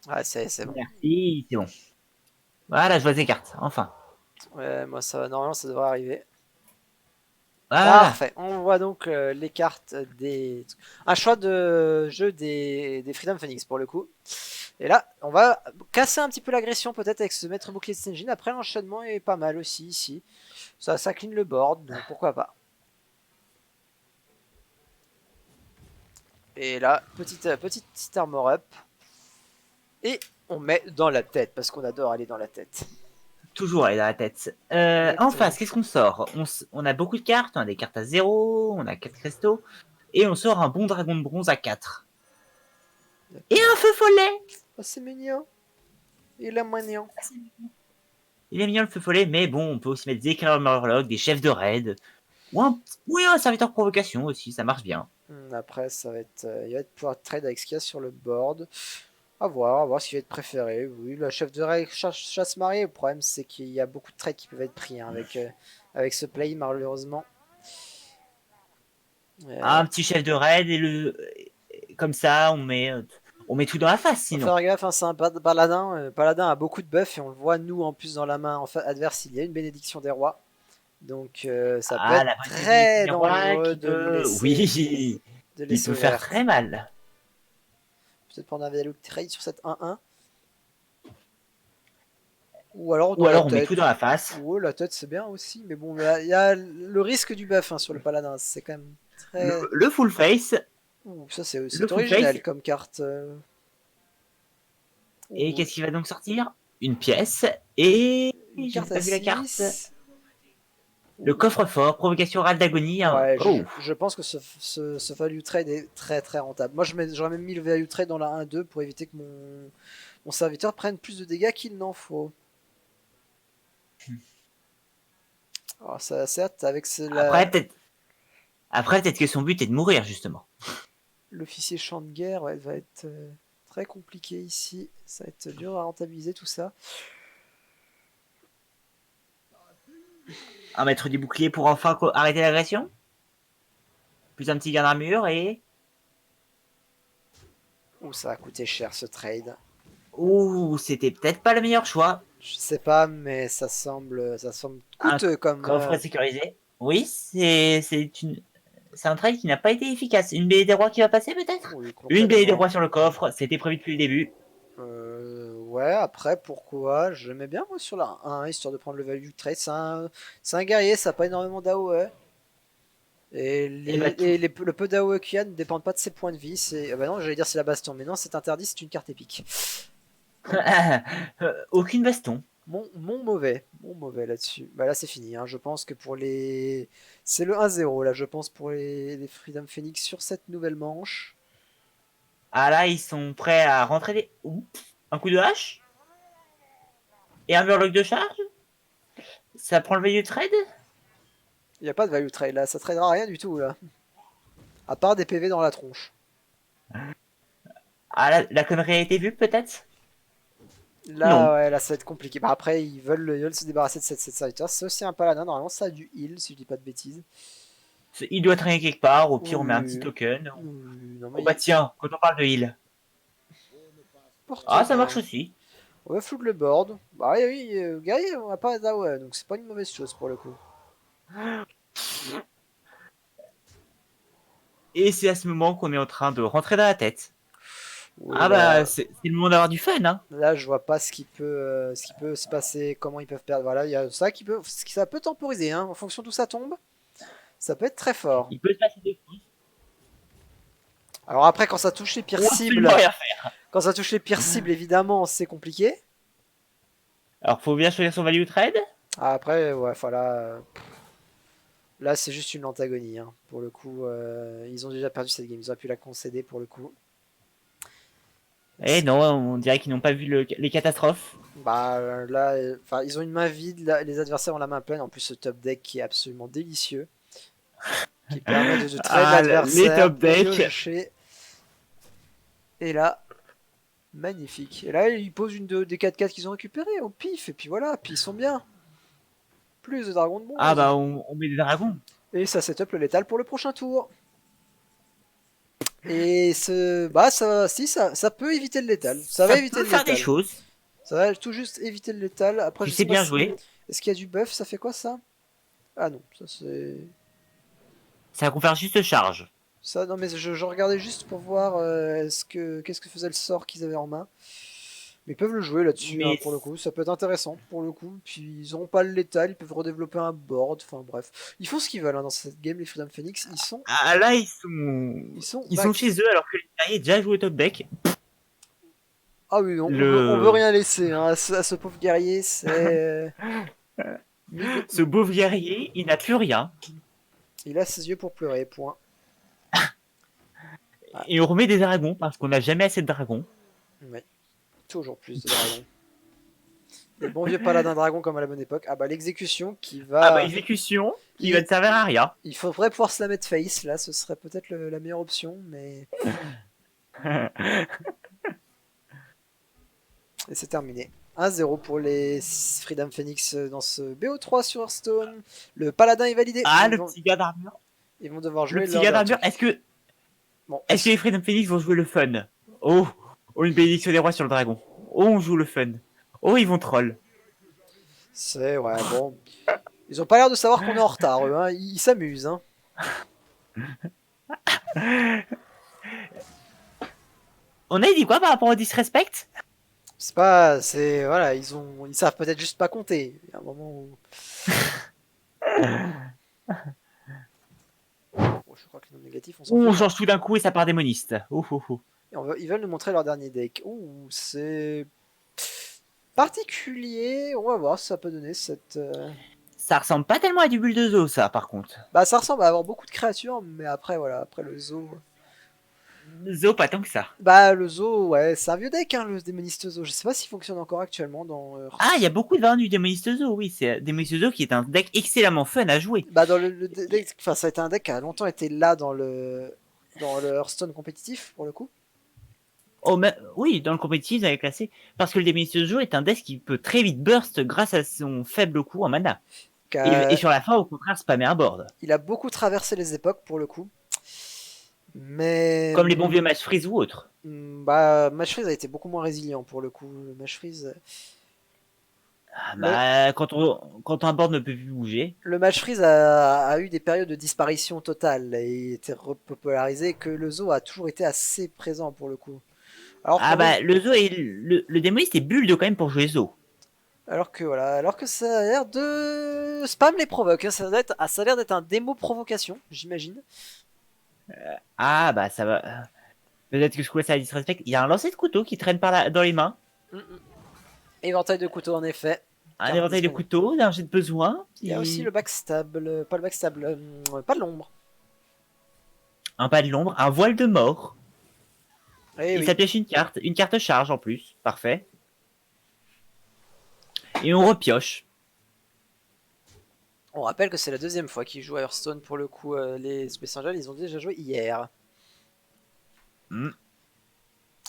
Ouais, c'est bon. Merci, c'est bon. Voilà, je vois ces cartes, enfin. Ouais, moi, normalement, ça devrait arriver. Voilà. Parfait. On voit donc les cartes des. Un choix de jeu des Freedom Phoenix pour le coup. Et là, on va casser un petit peu l'agression peut-être avec ce maître bouclier de Senjin. Après, l'enchaînement est pas mal aussi ici. Ça clean le board, donc pourquoi pas. Et là, petite armor up. Et on met dans la tête, parce qu'on adore aller dans la tête. Toujours aller dans la tête. En Exactement. face, qu'est-ce qu'on sort on a beaucoup de cartes, on a des cartes à 0, on a 4 cristaux, et on sort un bon dragon de bronze à 4. Et un feu follet. Oh, c'est mignon. Il est mignon. Il est mignon le feu follet, mais bon, on peut aussi mettre des éclairs Murloc, des chefs de raid, ou un serviteur de provocation aussi, ça marche bien. Après, ça va être, il va être pouvoir trade avec ce qu'il y a sur le board. À voir ce qui va être préféré. Oui, la chef de raid chasse mariée. Le problème, c'est qu'il y a beaucoup de trades qui peuvent être pris hein, avec ce play, malheureusement. Un petit chef de raid, comme ça, on met tout dans la face Faut sinon. faire gaffe, hein, c'est un paladin. Paladin a beaucoup de buffs et on le voit, nous, en plus, dans la main adverse, il y a une bénédiction des rois. Donc, ça peut Ah, être la très bonne roi dangereux qui de le peut... laisser, Oui, de il laisser peut faire ouvert. très mal. Peut-être prendre un value trade sur cette 1-1. Ou alors Ou dans la alors on met tête. tout dans la face. Ou la tête, c'est bien aussi. Mais bon, il y a le risque du buff hein, sur le paladin. C'est quand même très. Le full face, Ouh, ça, c'est le full face, original comme carte. et Ouh, qu'est-ce qui va donc sortir? Une pièce, et... une Je n'ai carte pas à vu la carte. 6. Le coffre-fort, provocation orale d'agonie. Hein. Ouais, Oh. je pense que ce value trade est très très rentable. Moi, j'aurais même mis le value trade dans la 1-2 pour éviter que mon serviteur prenne plus de dégâts qu'il n'en faut. Alors, ça, certes, avec Après, peut-être que son but est de mourir, justement. l'officier champ de guerre, ouais, va être très compliqué ici. Ça va être dur à rentabiliser tout ça. Un maître du bouclier pour enfin arrêter l'agression. Plus un petit garde armure et... Ouh, ça a coûté cher ce trade. Ouh, c'était peut-être pas le meilleur choix. Je sais pas, mais ça semble Un coûteux comme. coffre sécurisé. Oui, c'est un trade qui n'a pas été efficace. Une BD des rois qui va passer peut-être. Oui, Une BD des complètement. rois sur le coffre, c'était prévu depuis le début. Ouais, après, pourquoi? Je mets bien moi sur la 1, histoire de prendre le value trade. C'est un guerrier, ça n'a pas énormément d'AOE. Et, Et bah tout. le peu d'AOE qu'il y a ne dépendent pas de ses points de vie. Bah non, j'allais dire c'est la baston, mais non, c'est interdit, c'est une carte épique. Aucune baston. Mon mauvais là-dessus. Bah là, c'est fini. Hein. Je pense que pour les. C'est le 1-0 là, je pense, pour les Freedom Phoenix sur cette nouvelle manche. Ah là, ils sont prêts à rentrer des... Oups. Un coup de hache. Et un murloc de charge. Ça prend le value trade. Il n'y a pas de value trade là, ça tradera rien du tout là. À part des PV dans la tronche. Ah, la connerie a été vue peut-être. Là, Non. ouais, là, ça va être compliqué. Bah, après, ils veulent se débarrasser de cette serviteur. C'est aussi un paladin, normalement, ça a du heal, si je dis pas de bêtises. Il doit traîner quelque part. Au pire, on met un petit Oui, token. oui, non, Oh mais bah tiens, quand on parle de heal. Ah, ça marche fortement. aussi. On va flouter le board. Bah oui, oui, guerrier, on n'a pas d'AOE, donc c'est pas une mauvaise chose pour le coup. Et c'est à ce moment qu'on est en train de rentrer dans la tête. Oui, Ah bah, c'est le moment d'avoir du fun, hein. là, je vois pas ce qui peut se passer, comment ils peuvent perdre. Voilà, il y a ça ça peut temporiser, hein, en fonction d'où ça tombe. Ça peut être très fort. Il peut se passer des choses. Alors après, quand ça touche les pires Ou absolument cibles, rien faire. quand ça touche les pires cibles, évidemment, c'est compliqué. Alors, faut bien choisir son value trade. Après, ouais, voilà. Là, c'est juste une antagonie. Hein. Pour le coup, ils ont déjà perdu cette game. Ils auraient pu la concéder pour le coup. Eh non, on dirait qu'ils n'ont pas vu les catastrophes. Bah là, enfin, ils ont une main vide. Là, les adversaires ont la main pleine. En plus, ce top deck qui est absolument délicieux, qui permet de trade Ah, les l'adversaire, top decks. piocher. Et là, magnifique. Et là, ils posent des 4-4 qu'ils ont récupérés au pif. Et puis voilà, puis ils sont bien. Plus de dragons de Ah bronze. bah, on met des dragons. Et ça set up le létal pour le prochain tour. Et bah ça peut éviter le létal. Ça va Ça éviter peut le faire des létal. choses. Ça va tout juste éviter le létal. Après, Tu je sais sais pas bien si... jouer. Est-ce qu'il y a du buff? Ça fait quoi ça? Ah non, ça c'est. Ça confère juste charge. Ça, non, mais je regardais juste pour voir qu'est-ce que faisait le sort qu'ils avaient en main. Mais ils peuvent le jouer là-dessus, hein, Mais pour le coup. Ça peut être intéressant, pour le coup. Puis ils auront pas le létal, ils peuvent redévelopper un board. Enfin bref. Ils font ce qu'ils veulent hein, dans cette game, les Freedom Phoenix. ah, là, Ils sont ils sont back. chez eux alors que les guerriers déjà joué au top deck. Ah oui, non, on veut Le... rien laisser hein, à ce pauvre guerrier. C'est. Ce beau guerrier, il n'a plus rien. Il a ses yeux pour pleurer, point. Ah, Et on remet des dragons parce qu'on n'a jamais assez de dragons. ouais. Toujours plus de dragons. Les bons vieux paladins dragons comme à la bonne époque. Ah bah l'exécution qui Ah bah va. exécution qui Il, va ne servir à rien. il faudrait pouvoir se la mettre face là, ce serait peut-être la meilleure option, mais. Et c'est terminé. 1-0 pour les Freedom Phoenix dans ce BO3 sur Hearthstone. Le paladin est validé. Ah, le petit gars d'armure. Ils vont devoir Le jouer petit leur gars dernier d'armure, truc. Bon, est-ce que les Freedom Phoenix vont jouer le fun? Oh, oh, une bénédiction des rois sur le dragon. Oh, on joue le fun. Oh, ils vont troll. c'est ouais, bon. Ils ont pas l'air de savoir qu'on est en retard, eux, hein. Ils s'amusent. Hein. On a dit quoi par rapport au disrespect? C'est pas. C'est. Voilà, ils savent peut-être juste pas compter. Il y a un moment où. Oh, je crois que les noms négatifs, on s'en On fiche. change tout d'un coup et ça part démoniste. Oh, oh, oh. Ils veulent nous montrer leur dernier deck. Ouh, c'est. Particulier. On va voir si ça peut donner cette. Ça ressemble pas tellement à du bulle de zoo, ça, par contre. Bah, ça ressemble à avoir beaucoup de créatures, mais après, voilà, après le zoo. Zoo, pas tant que ça. Bah, le zoo, ouais, c'est un vieux deck, hein, le démoniste zoo. Je sais pas s'il fonctionne encore actuellement dans. Ah, il y a beaucoup de variantes du démoniste zoo, oui. C'est démoniste zoo qui est un deck excellemment fun à jouer. Bah, dans le deck. Enfin, ça a été un deck qui a longtemps été là dans le. Dans le Hearthstone compétitif, pour le coup. Oh, mais, oui, dans le compétitif, vous avez classé. Parce que le démoniste zoo est un deck qui peut très vite burst grâce à son faible coût en mana. Et sur la fin, au contraire, spammer un board. Il a beaucoup traversé les époques, pour le coup. Mais. Comme les bons vieux match freeze ou autres. Bah, Match Freeze a été beaucoup moins résilient, pour le coup. Le Match Freeze. Ah, bah, quand un board ne peut plus bouger. Le Match Freeze a eu des périodes de disparition totale et était repopularisé, que le zoo a toujours été assez présent, pour le coup. Alors Ah, qu'on bah, le zoo et le démoniste est bulle quand même pour jouer zoo. Alors que voilà, alors que ça a l'air de spam les provoque, hein. Ça a l'air d'être un démo provocation, j'imagine. Ah, bah, ça va. Peut-être que je trouvais ça à disrespect. Il y a un lancer de couteau qui traîne dans les mains. Mm, mm. Éventail de couteau en effet. Un Carte éventail de disponible. couteau, d'un jet de besoin. Il y a aussi le backstab, pas le backstab, pas de l'ombre. Un pas de l'ombre, un voile de mort. Eh Et oui. ça pioche une carte charge en plus. Parfait. Et on repioche. On rappelle que c'est la deuxième fois qu'ils jouent à Hearthstone pour le coup. Les Space Angels, ils ont déjà joué hier. Hmm.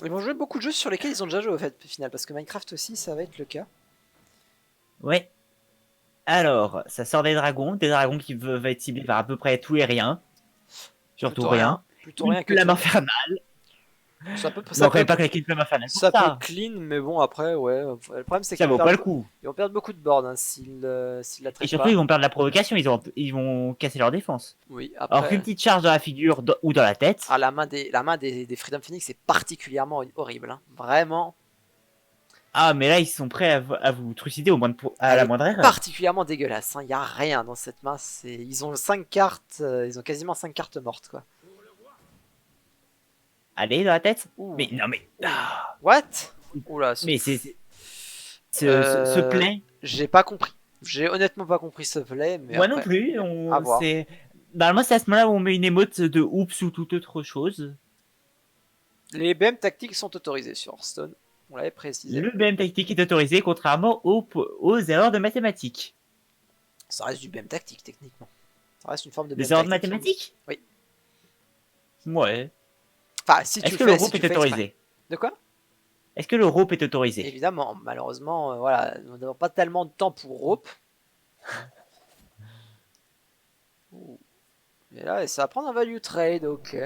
Ils vont jouer beaucoup de jeux sur lesquels ils ont déjà joué au fait, au final, parce que Minecraft aussi, ça va être le cas. Ouais. Alors, ça sort des dragons qui peuvent être ciblés par à peu près tout et rien. Surtout Plutôt rien. Plutôt Une rien que flamme tout. infernale. Ça peut, Non, quand même pas claquer une flamme infernale. ça Ça, peut clean, mais bon après, ouais. Le problème c'est ça qu'ils vaut vont pas le perdre, coup. ils vont perdre beaucoup de boards hein, s'ils la Et traitent surtout, pas. ils vont perdre la provocation. Ils vont casser leur défense. Oui, Alors qu'une après. petite charge dans la figure ou dans la tête. Ah, la main des Freedom Phoenix est particulièrement horrible. Hein. Vraiment. Ah, mais là, ils sont prêts à vous trucider à Elle la est moindre erreur. particulièrement dégueulasse. Il n'y a rien dans cette main. Ils ont 5 cartes. Ils ont quasiment 5 cartes mortes quoi. Allez, dans la tête. Ouh. Mais non, mais. What? Oula. Mais ce play. J'ai pas compris. J'ai honnêtement pas compris ce play. Mais Moi après, non plus. à voir. Normalement, c'est à ce moment-là où on met une émote de oups ou toute autre chose. Les BM tactiques sont autorisés sur Hearthstone. On l'avait précisé. Le BM tactique est autorisé, contrairement aux erreurs de mathématiques. Ça reste du BM tactique techniquement. Ça reste une forme de BM Des erreurs de tactique. mathématiques? Oui. Ouais. Enfin, si tu Est-ce le que fais, le si rope tu est le fais exprès. autorisé? De quoi? Est-ce que le rope est autorisé? Évidemment, malheureusement, voilà, nous n'avons pas tellement de temps pour rope. Ouh. Et là, ça va prendre un value trade, ok.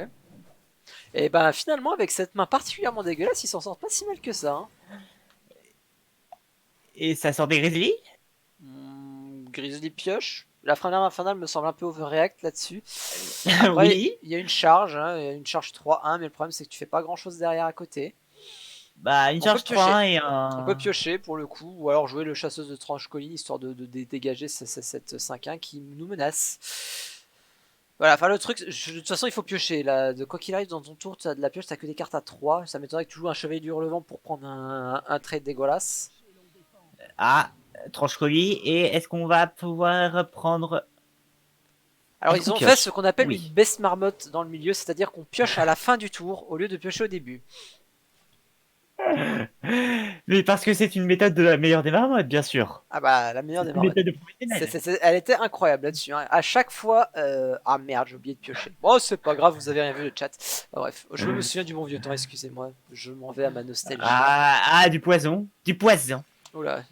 Et ben finalement, avec cette main particulièrement dégueulasse, ils s'en sortent pas si mal que ça. Hein. Et ça sort des grizzlies? Grizzly pioche. La flamme infernale me semble un peu overreact là-dessus. Après, Oui. il y a une charge, hein, il y a une charge 3-1, mais le problème c'est que tu fais pas grand chose derrière à côté. Bah, une On peut charge piocher. 3-1 et On peut un... piocher pour le coup, ou alors jouer le chasseuse de tranche colline histoire de dégager cette 5-1 qui nous menace. Voilà, enfin le truc, de toute façon il faut piocher. Là, de quoi qu'il arrive dans ton tour, tu as de la pioche, t'as que des cartes à 3. Ça m'étonnerait que tu joues un chevalier du relevant pour prendre un trade dégueulasse. Ah, tranche colis. Et est-ce qu'on va pouvoir prendre... Alors Est-ce ils qu'on ont fait ce pioche? qu'on appelle une Oui. baisse marmotte dans le milieu, c'est-à-dire qu'on pioche à la fin du tour au lieu de piocher au début. Mais parce que c'est une méthode de la meilleure des marmottes, bien sûr. Ah bah la meilleure C'est des une marmottes. méthode de professionnel. Elle était incroyable là-dessus. Hein. À chaque fois, ah merde, j'ai oublié de piocher. Bon, c'est pas grave, vous avez rien vu le chat. Bref, je me souviens du bon vieux temps, excusez-moi. Je m'en vais à ma nostalgie. Ah, du poison. Du poison. Oula.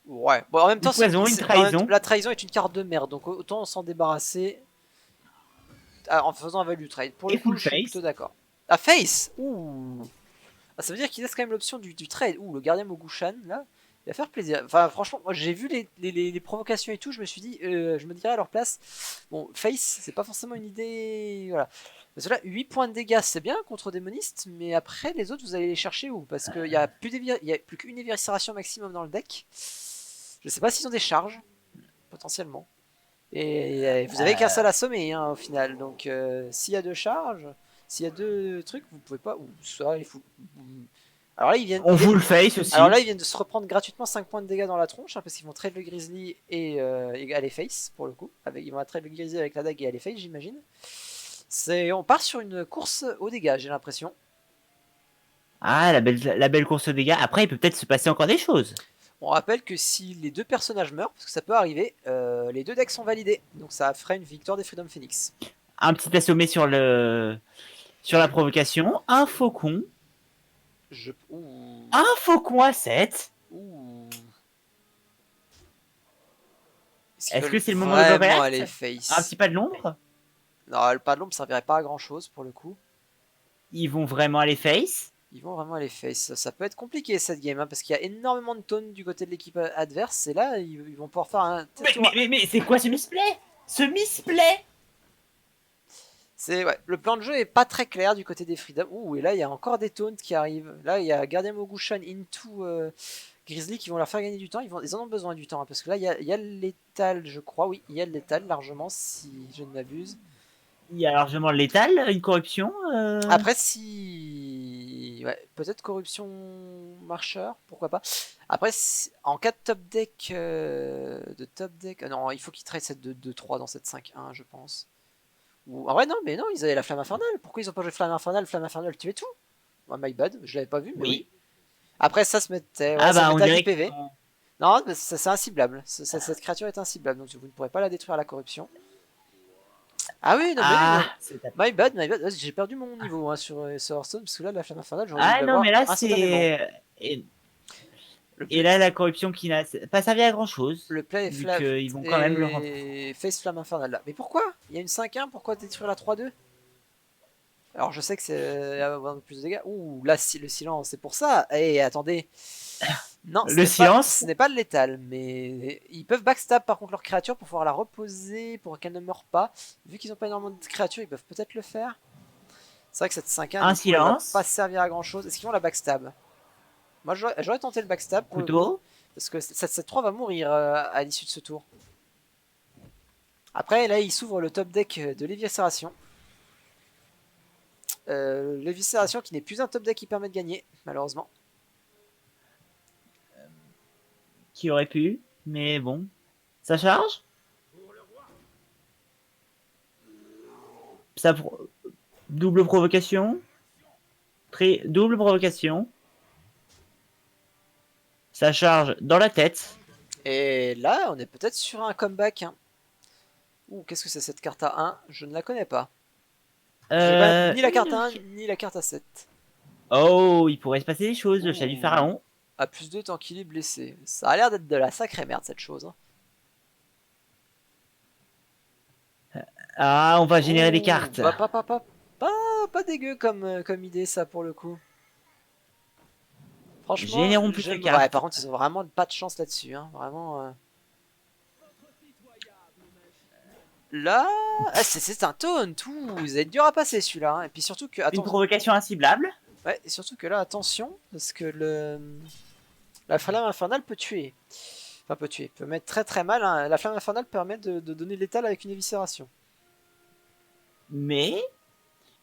Ouais. Bon, en même Du temps, poison, une trahison. la trahison est une carte de merde, donc autant s'en débarrasser en faisant un value trade. Pour le Et coup, full je suis plutôt face. d'accord. Ah, face. Ouh. Ah, ça veut dire qu'il laisse quand même l'option du trade. Ouh, le gardien Mogushan, là, il va faire plaisir. Enfin, franchement, moi j'ai vu les provocations et tout, je me suis dit, je me dirais à leur place, bon, face, c'est pas forcément une idée. Voilà. Parce que là, 8 points de dégâts, c'est bien contre démoniste, mais après, les autres, vous allez les chercher où? Parce qu'il y a plus qu'une éviscération maximum dans le deck. Je sais pas s'ils ont des charges, potentiellement. Et vous avez qu'un seul assommé, hein, au final. Donc, s'il y a deux charges, s'il y a deux trucs, vous pouvez pas. Ou ça, il faut. Alors là, On full face alors aussi. là, ils viennent de se reprendre gratuitement 5 points de dégâts dans la tronche, hein, parce qu'ils vont trade le grizzly et aller face, pour le coup. Ils vont trade le grizzly avec la dague et aller face, j'imagine. On part sur une course au dégâts, j'ai l'impression. Ah, la belle course aux dégâts. Après, il peut peut-être se passer encore des choses. On rappelle que si les deux personnages meurent, parce que ça peut arriver, les deux decks sont validés. Donc ça ferait une victoire des Freedom Phoenix. Un petit assommé sur la provocation. Un faucon. Ouh. Un faucon à 7. Ouh. Est-ce que c'est le moment vraiment aller d'overreact? Un face? petit pas de l'ombre? Non, le pas de l'ombre servirait pas à grand chose pour le coup. Ils vont vraiment aller face? Ils vont vraiment aller face. Ça peut être compliqué cette game, hein, parce qu'il y a énormément de tone du côté de l'équipe adverse. Et là, ils vont pouvoir faire un. Mais c'est quoi ce misplay? Ce misplay? Ouais, le plan de jeu est pas très clair du côté des Freedom. Ouh, et là, il y a encore des taunts qui arrivent. Là, il y a Guardian Mogushan into Grizzly qui vont leur faire gagner du temps. Ils en ont besoin du temps, hein, parce que là, il y a l'étal, je crois. Oui, il y a l'étal largement, si je ne m'abuse. Il y a largement létal, une corruption. Après, si. Ouais, peut-être corruption marcheur, pourquoi pas. Après, en cas de top deck. Non, il faut qu'ils trade cette 2-3 dans cette 5-1, je pense. En vrai, non, mais non, ils avaient la flamme infernale. Pourquoi ils ont pas joué flamme infernale? Flamme infernale tuait tout. My bad, je l'avais pas vu, mais oui. Oui. Après, ça se mettait, ouais, Ah ça se bah on mettait à dirait 10 que... PV. Non, mais c'est inciblable. Cette créature est inciblable, donc vous ne pourrez pas la détruire à la corruption. Ah oui, non, mais oui, non. Ah, My bad, my bad. J'ai perdu mon niveau, hein, sur Hearthstone, parce que là, la flamme infernale, j'aurais dû ah non, l'avoir mais là instantanément. c'est... Et là, la corruption qui n'a pas servi à grand chose. Le play est Vu flamme. qu'ils vont quand même le rentrer. Et face flamme infernale là. Mais pourquoi? Il y a une 5-1, pourquoi détruire la 3-2? Alors je sais que c'est avoir plus de dégâts. Ouh, là, le silence, c'est pour ça. Eh, attendez. Non, Le silence. ce n'est pas le létal, mais ils peuvent backstab par contre leur créature pour pouvoir la reposer, pour qu'elle ne meure pas. Vu qu'ils n'ont pas énormément de créatures, ils peuvent peut-être le faire. C'est vrai que cette 5-1, Un du coup, elle va silence. pas servir à grand chose. Est-ce qu'ils vont la backstab? Moi, j'aurais tenté le backstab pour le coup, Couteau. parce que cette 3 va mourir à l'issue de ce tour. Après, là, il s'ouvre le top deck de l'éviscération. L'éviscération qui n'est plus un top deck qui permet de gagner, malheureusement. Qui aurait pu. Mais bon. Ça charge. Ça double provocation. Double provocation. Ça charge dans la tête. Et là, on est peut-être sur un comeback. Hein. Ouh, qu'est-ce que c'est cette carte à 1? Je ne la connais pas. Ni la carte à 1, ni la carte à 7. Oh, il pourrait se passer des choses, le chat du pharaon. À plus 2 tant qu'il est blessé. Ça a l'air d'être de la sacrée merde cette chose. Hein. Ah, on va générer des cartes. Pas dégueu comme idée ça pour le coup. Franchement, Générons plus de j'aime. cartes. Ouais, par contre, ils ont vraiment pas de chance là-dessus. Hein. Vraiment. Là, ah, c'est un taunt. Ouh, vous êtes dur à passer celui-là. Hein. Et puis surtout que, Une attends, provocation inciblable. ouais, et surtout que là, attention, parce que la flamme infernale peut tuer. Enfin, peut tuer, peut mettre très très mal. Hein. La flamme infernale permet de donner létal avec une éviscération. Mais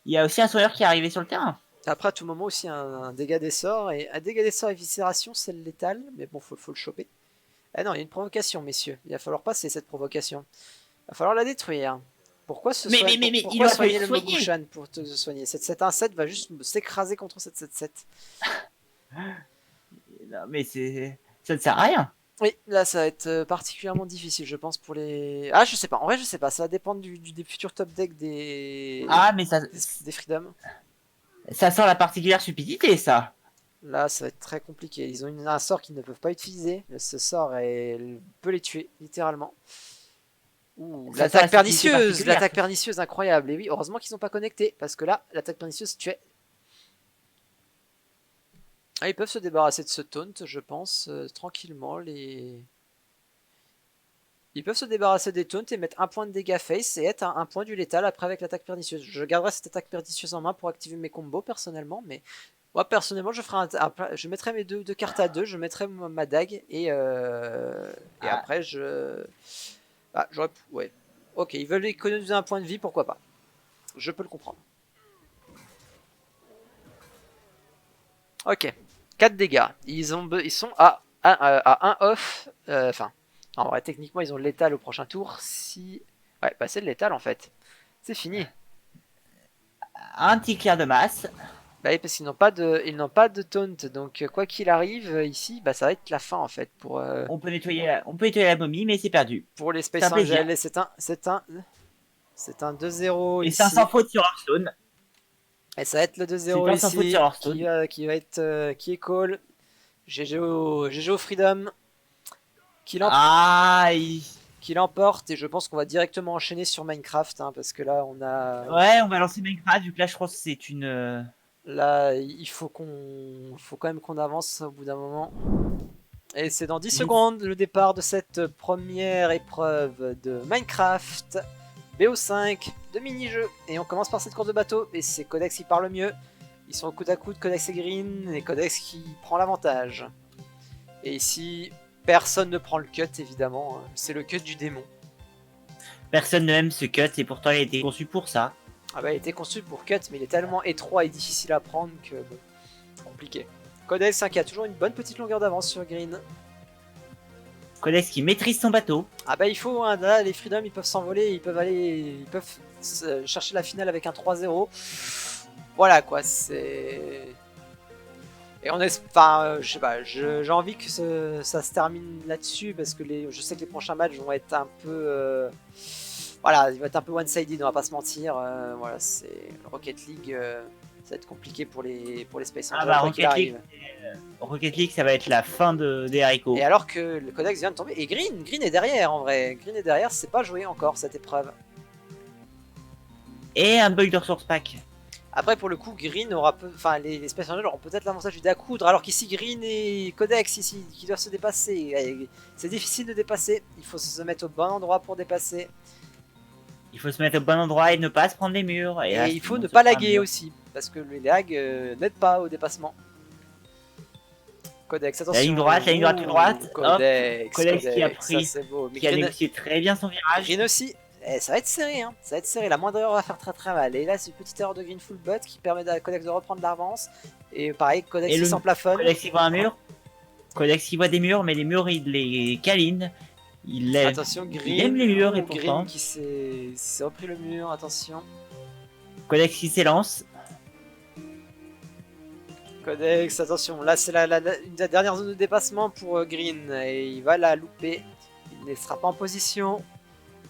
il y a aussi un sauveur qui est arrivé sur le terrain. Après, à tout moment aussi, un dégât des sorts. Et un dégât des sorts éviscération, c'est le létal. Mais bon, faut le choper. Ah non, il y a une provocation, messieurs. Il va falloir passer cette provocation. Il va falloir la détruire. Pourquoi Mais il pourquoi aurait soigner fallu le soigner. Mogushan pour te soigner? 7-7-1-7 va juste s'écraser contre 7-7-7. Non, mais ça ne sert à rien. Oui, là ça va être particulièrement difficile, je pense, pour les. Ah, je sais pas, en vrai, je sais pas, ça va dépendre des futurs top deck Ah, mais des Freedom. ça sent la particulière stupidité, ça. Là, ça va être très compliqué. Ils ont un sort qu'ils ne peuvent pas utiliser. Ce sort peut les tuer, littéralement. Ouh, Ça sent la stupidité l'attaque particulière. pernicieuse, incroyable. Et oui, heureusement qu'ils n'ont pas connecté, parce que là, l'attaque pernicieuse tuait. Ah, ils peuvent se débarrasser de ce taunt, je pense, tranquillement. Ils peuvent se débarrasser des taunts et mettre un point de dégâts face et être un point du létal après avec l'attaque pernicieuse. Je garderai cette attaque pernicieuse en main pour activer mes combos personnellement, mais moi personnellement je ferai je mettrai mes deux cartes à deux, je mettrai ma dague et après j'aurais ouais. Ok, ils veulent économiser un point de vie, pourquoi pas. Je peux le comprendre. Ok, 4 dégâts. Ils sont à 1 off. Enfin, en vrai, techniquement, ils ont le létal au prochain tour. Si. Ouais, bah c'est le létal en fait. C'est fini. Un petit clair de masse. Bah oui, parce qu'ils n'ont pas de taunt. Donc, quoi qu'il arrive, ici, bah ça va être la fin en fait. On peut nettoyer la momie, mais c'est perdu. Pour les C'est un Space plaisir. Angels. Et c'est un 2-0 Et ici. 500 fautes sur Hearthstone. Et ça va être le C'est 2-0 pas sans faute ici. sur Hearthstone. Qui va être. Qui est call. GG au Freedom. Qui l'emporte. Ah, Qui l'emporte et je pense qu'on va directement enchaîner sur Minecraft hein, parce que là on a ouais, on va lancer Minecraft vu que là je pense que c'est une. là il faut quand même qu'on avance au bout d'un moment et c'est dans 10 secondes le départ de cette première épreuve de Minecraft BO5 de mini-jeu et on commence par cette course de bateau et c'est Codex qui parle le mieux. Ils sont au coude à coude, Codex et Green et Codex qui prend l'avantage et ici personne ne prend le cut évidemment, c'est le cut du démon. Personne n'aime ce cut et pourtant il a été conçu pour ça. Ah bah il était conçu pour cut mais il est tellement étroit et difficile à prendre que bon, compliqué. Codex qui a toujours une bonne petite longueur d'avance sur Green. Codex qui maîtrise son bateau. Ah bah il faut, hein, là les Freedom ils peuvent s'envoler, ils peuvent chercher la finale avec un 3-0. Voilà quoi, c'est... Et on est, enfin, je sais pas, j'ai envie que ça se termine là-dessus parce que je sais que les prochains matchs vont être un peu, voilà, il va être un peu one-sided, on va pas se mentir. Voilà, c'est le Rocket League, ça va être compliqué pour les Space Angels. Ah bah Rocket League ça va être la fin des haricots. Et alors que le Codex vient de tomber, et Green est derrière en vrai. Green est derrière, c'est pas joué encore cette épreuve. Et un bug de ressource pack. Après, pour le coup, Green aura enfin, les Space Angels auront peut-être l'avantage du dé à coudre, alors qu'ici, Green et Codex, ici, qui doivent se dépasser. C'est difficile de dépasser, il faut se mettre au bon endroit pour dépasser. Il faut se mettre au bon endroit et ne pas se prendre les murs. Et là, il faut ne pas laguer aussi, parce que les lags n'aident pas au dépassement. Codex, attention. La ligne droite, tout droite. Codex qui a pris, ça, beau. qui a négocié très bien son virage. Green aussi. Ça va être serré, hein. Ça va être serré. La moindre erreur va faire très très mal. Et là, c'est une petite erreur de Green Full Butt qui permet à Codex de reprendre l'avance. Et pareil, Codex il s'en plafonne. Codex il voit un mur. Codex il voit des murs, mais les murs il les câline. Attention, Green. Il aime les murs et Green pourtant. qui s'est repris le mur. Attention. Codex qui s'élance. Codex, attention. Là, c'est la dernière zone de dépassement pour Green. Et il va la louper. Il ne sera pas en position.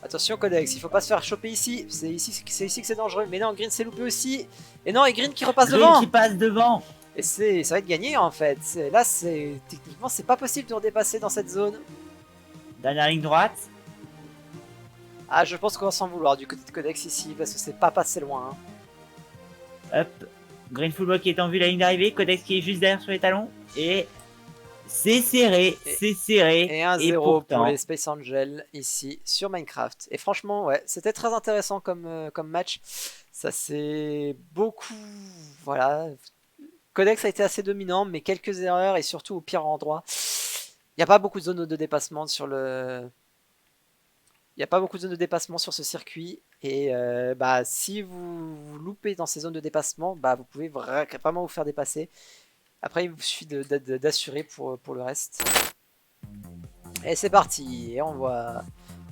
Attention Codex, il faut pas se faire choper ici. C'est ici que c'est dangereux. Mais non, Green s'est loupé aussi. Et non, et Green qui repasse devant. Green qui passe devant. Et ça va être gagné en fait. Là, techniquement, c'est pas possible de redépasser dans cette zone. Dernière ligne droite. Ah, je pense qu'on va s'en vouloir du côté de Codex ici parce que c'est pas passé loin. Hein. Hop. Green Fullback qui est en vue la ligne d'arrivée. Codex qui est juste derrière sur les talons. Et C'est serré, c'est serré. Et 1-0 pourtant... pour les Space Angels ici sur Minecraft. Et franchement, ouais, c'était très intéressant comme match. Ça c'est beaucoup... Voilà. Codex a été assez dominant, mais quelques erreurs et surtout au pire endroit. Il n'y a pas beaucoup de zones de dépassement sur le... Il n'y a pas beaucoup de zones de dépassement sur ce circuit. Et bah, si vous loupez dans ces zones de dépassement, bah, vous pouvez vraiment vous faire dépasser. Après, il vous suffit d'assurer pour le reste. Et c'est parti. Et on voit...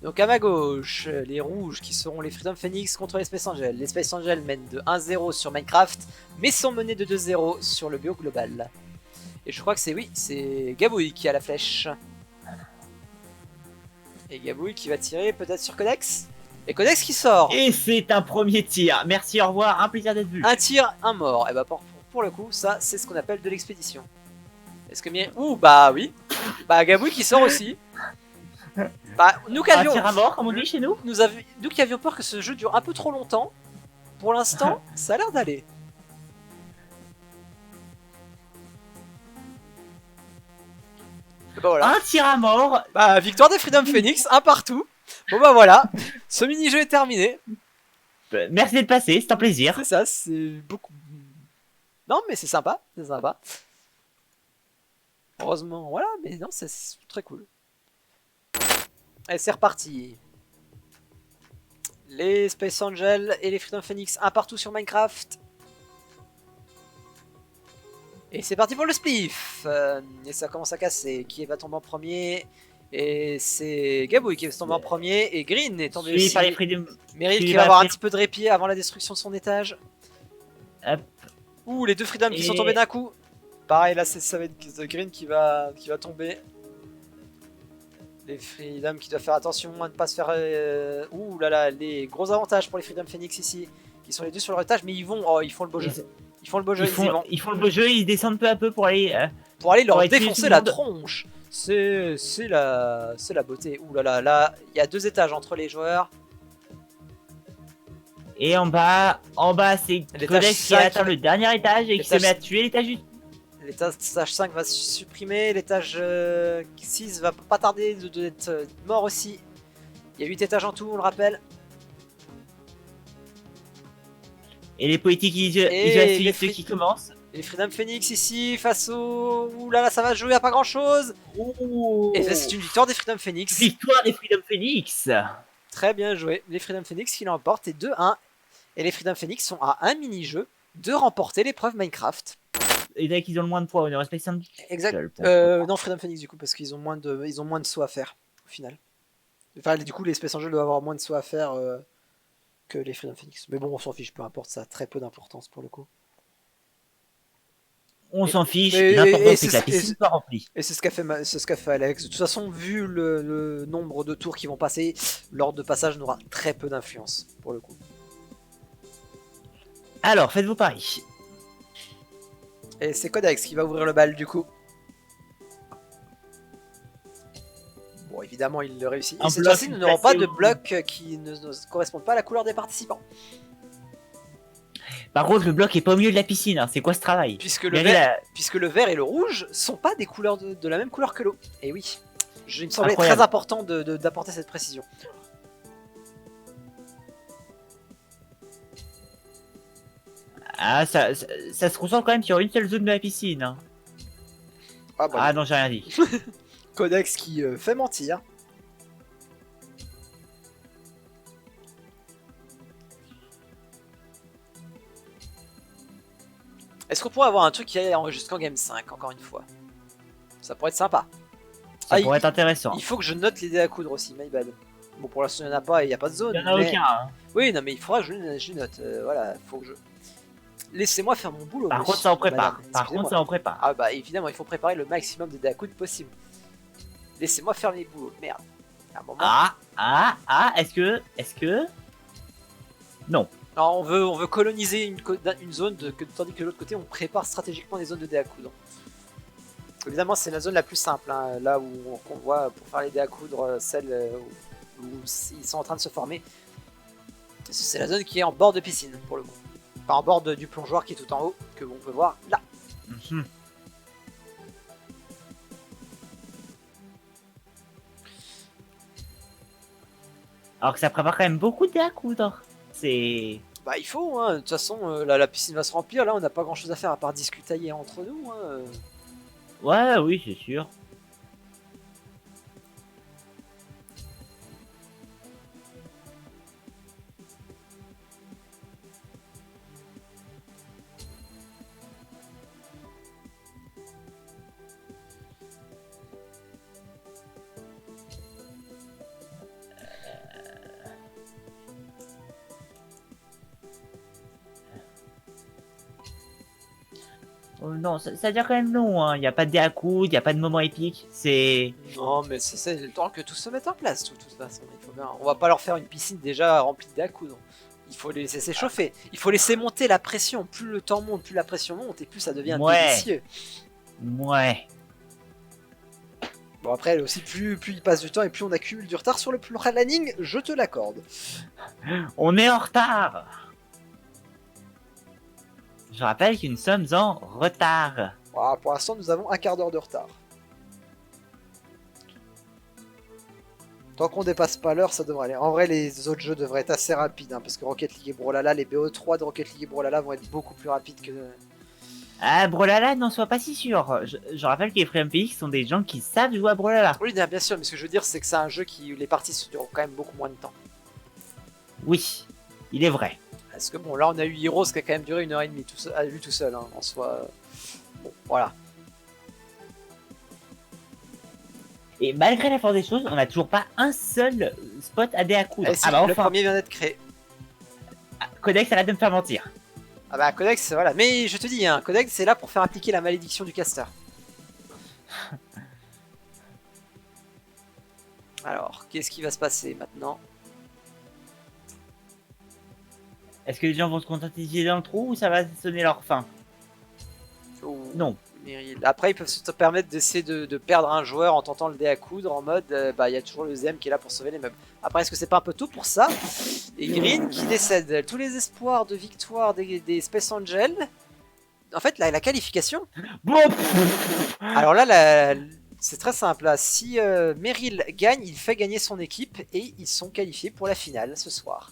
Donc à ma gauche, les rouges qui seront les Freedom Phoenix contre les Space Angels. Les Space Angels mènent de 1-0 sur Minecraft, mais sont menés de 2-0 sur le bio global. Et je crois que c'est Gabouille qui a la flèche. Et Gabouille qui va tirer peut-être sur Codex. Et Codex qui sort. Et c'est un premier tir. Merci, au revoir, un plaisir d'être vu. Un tir, un mort. Et bah pour le coup, ça c'est ce qu'on appelle de l'expédition. Est-ce que bien... Ouh bah oui. Bah Gabouille qui sort aussi. Bah nous qui avions... Un tir à mort comme on dit chez nous. Nous qui avions peur que ce jeu dure un peu trop longtemps. Pour l'instant, ça a l'air d'aller. Bah voilà. Un tir à mort. Bah victoire des Freedom Phoenix, un partout. Bon bah voilà, ce mini-jeu est terminé. Merci d'être passé, c'est un plaisir. C'est ça, c'est beaucoup... Non mais c'est sympa, c'est sympa. Heureusement, voilà, mais non, c'est très cool. Allez, c'est reparti. Les Space Angels et les Freedom Phoenix, un partout sur Minecraft. Et c'est parti pour le spliff. Et ça commence à casser. Qui va tomber en premier? Et c'est Gabouille qui va tomber en premier. Et Green est tombé aussi. Par les Freedom... Meryl qui va avoir un petit peu de répit avant la destruction de son étage. Hop. Ouh, les deux Freedom qui sont tombés d'un coup. Pareil, là ça va être Green qui va tomber. Les Freedom qui doivent faire attention à ne pas se faire... Ouh là là, les gros avantages pour les Freedom Phoenix ici. Qui sont les deux sur leur étage, mais ils vont... Oh, ils font le beau jeu. Ils font le beau jeu, ils font le beau jeu, ils descendent peu à peu pour aller... leur défoncer la tronche. C'est la beauté. Ouh là là, là, il y a 2 étages entre les joueurs. Et en bas c'est Codex qui a atteint le dernier étage et qui se met à tuer l'étage du... L'étage 5 va se supprimer, l'étage 6 va pas tarder d'être mort aussi. Il y a 8 étages en tout, on le rappelle. Et les politiques isolationnistes qui commencent. Et les Freedom Phoenix ici face au... Ouh là là, ça va jouer à pas grand chose. Et c'est une victoire des Freedom Phoenix. Victoire des Freedom Phoenix. Très bien joué. Les Freedom Phoenix qui l'emportent et 2-1. Et les Freedom Phoenix sont à un mini-jeu de remporter l'épreuve Minecraft. Et dès qu'ils ont le moins de poids, on est respecté. Exact. Non, Freedom Phoenix du coup, parce qu'ils ont moins de sauts à faire au final. Enfin, du coup, les Space Angels doivent avoir moins de sauts à faire que les Freedom Phoenix. Mais bon, on s'en fiche, peu importe, ça a très peu d'importance pour le coup. On s'en fiche, l'important c'est que la piscine soit remplie. Et c'est ce qu'a fait Alex. De toute façon, vu le nombre de tours qui vont passer, l'ordre de passage n'aura très peu d'influence pour le coup. Alors, faites vos paris. Et c'est Codex qui va ouvrir le bal du coup. Bon, évidemment, il le réussit. Et cette fois-ci, nous n'aurons pas de blocs qui ne correspondent pas à la couleur des participants. Par contre, le bloc est pas au milieu de la piscine, hein. C'est quoi ce travail? Puisque le vert et le rouge sont pas des couleurs de la même couleur que l'eau. Et oui, il me semblait très important d'apporter cette précision. Ah, ça se ressent quand même qu'il y aura une seule zone de la piscine. Hein. Ah non, j'ai rien dit. Codex qui fait mentir. Est-ce qu'on pourrait avoir un truc qui aille jusqu'en Game 5, encore une fois? Ça pourrait être sympa. Ça pourrait être intéressant. Il faut que je note les dés à coudre aussi, my bad. Bon, pour l'instant, il n'y en a pas et il n'y a pas de zone. Il n'y en a aucun. Hein. Oui, non, mais il faudra que je note. Voilà, faut que je... Laissez-moi faire mon boulot. Par contre, ça en prépare. Ah bah, évidemment, il faut préparer le maximum de dés à coudre possible. Laissez-moi faire mes boulots. Merde. À un moment... Est-ce que... Non. Alors, on veut coloniser une zone, tandis que de l'autre côté, on prépare stratégiquement des zones de dés à coudre. Évidemment, c'est la zone la plus simple, hein, là où on voit pour faire les dés à coudre, celle où ils sont en train de se former. C'est la zone qui est en bord de piscine, pour le coup. Enfin, en bord du plongeoir qui est tout en haut, que l'on peut voir là. Alors que ça prépare quand même beaucoup de dés à coudre. C'est... Bah il faut, hein. De toute façon, la piscine va se remplir, là on n'a pas grand chose à faire à part discutailler entre nous. Hein. Ouais, oui, c'est sûr. Oh, non, ça dure quand même long, hein. Il n'y a pas de dés à coudre, il n'y a pas de moment épique. C'est... Non mais c'est le temps que tout se mette en place, de toute façon. Il faut bien... On va pas leur faire une piscine déjà remplie de coudre. Il faut les laisser s'échauffer. Il faut laisser monter la pression. Plus le temps monte, plus la pression monte et plus ça devient Ouais. délicieux. Ouais. Bon après aussi plus il passe du temps et plus on accumule du retard sur le planning, je te l'accorde. On est en retard. Je rappelle que nous sommes en retard. Voilà, pour l'instant nous avons un quart d'heure de retard. Tant qu'on dépasse pas l'heure, ça devrait aller. En vrai, les autres jeux devraient être assez rapides, hein, parce que Rocket League et Brawlhalla, les BO3 de Rocket League et Brawlhalla vont être beaucoup plus rapides que... Ah, Brawlhalla, n'en sois pas si sûr. Je rappelle que les Freedom Phoenix sont des gens qui savent jouer à Brawlhalla. Oui, bien sûr, mais ce que je veux dire, c'est que c'est un jeu qui les parties se durent quand même beaucoup moins de temps. Oui, il est vrai. Parce que bon, là on a eu Heroes qui a quand même duré 1h30 tout seul, à lui tout seul, hein, en soi. Bon, voilà. Et malgré la force des choses, on n'a toujours pas un seul spot à dés à coudre. Et si, Ah bah le enfin, premier vient d'être créé. Codex arrête de me faire mentir. Ah bah Codex, voilà. Mais je te dis, hein, Codex c'est là pour faire appliquer la malédiction du caster. Alors, qu'est-ce qui va se passer maintenant? Est-ce que les gens vont se contenter dans le trou ou ça va sonner leur fin? Oh, Non. Meryl. Après, ils peuvent se permettre d'essayer de perdre un joueur en tentant le dé à coudre en mode bah il y a toujours le ZM qui est là pour sauver les meubles. Après, est-ce que c'est pas un peu tôt pour ça? Et Green qui décède. Tous les espoirs de victoire des Space Angels. En fait, la qualification. Bon. Alors là, c'est très simple. Là. Si Meryl gagne, il fait gagner son équipe et ils sont qualifiés pour la finale ce soir.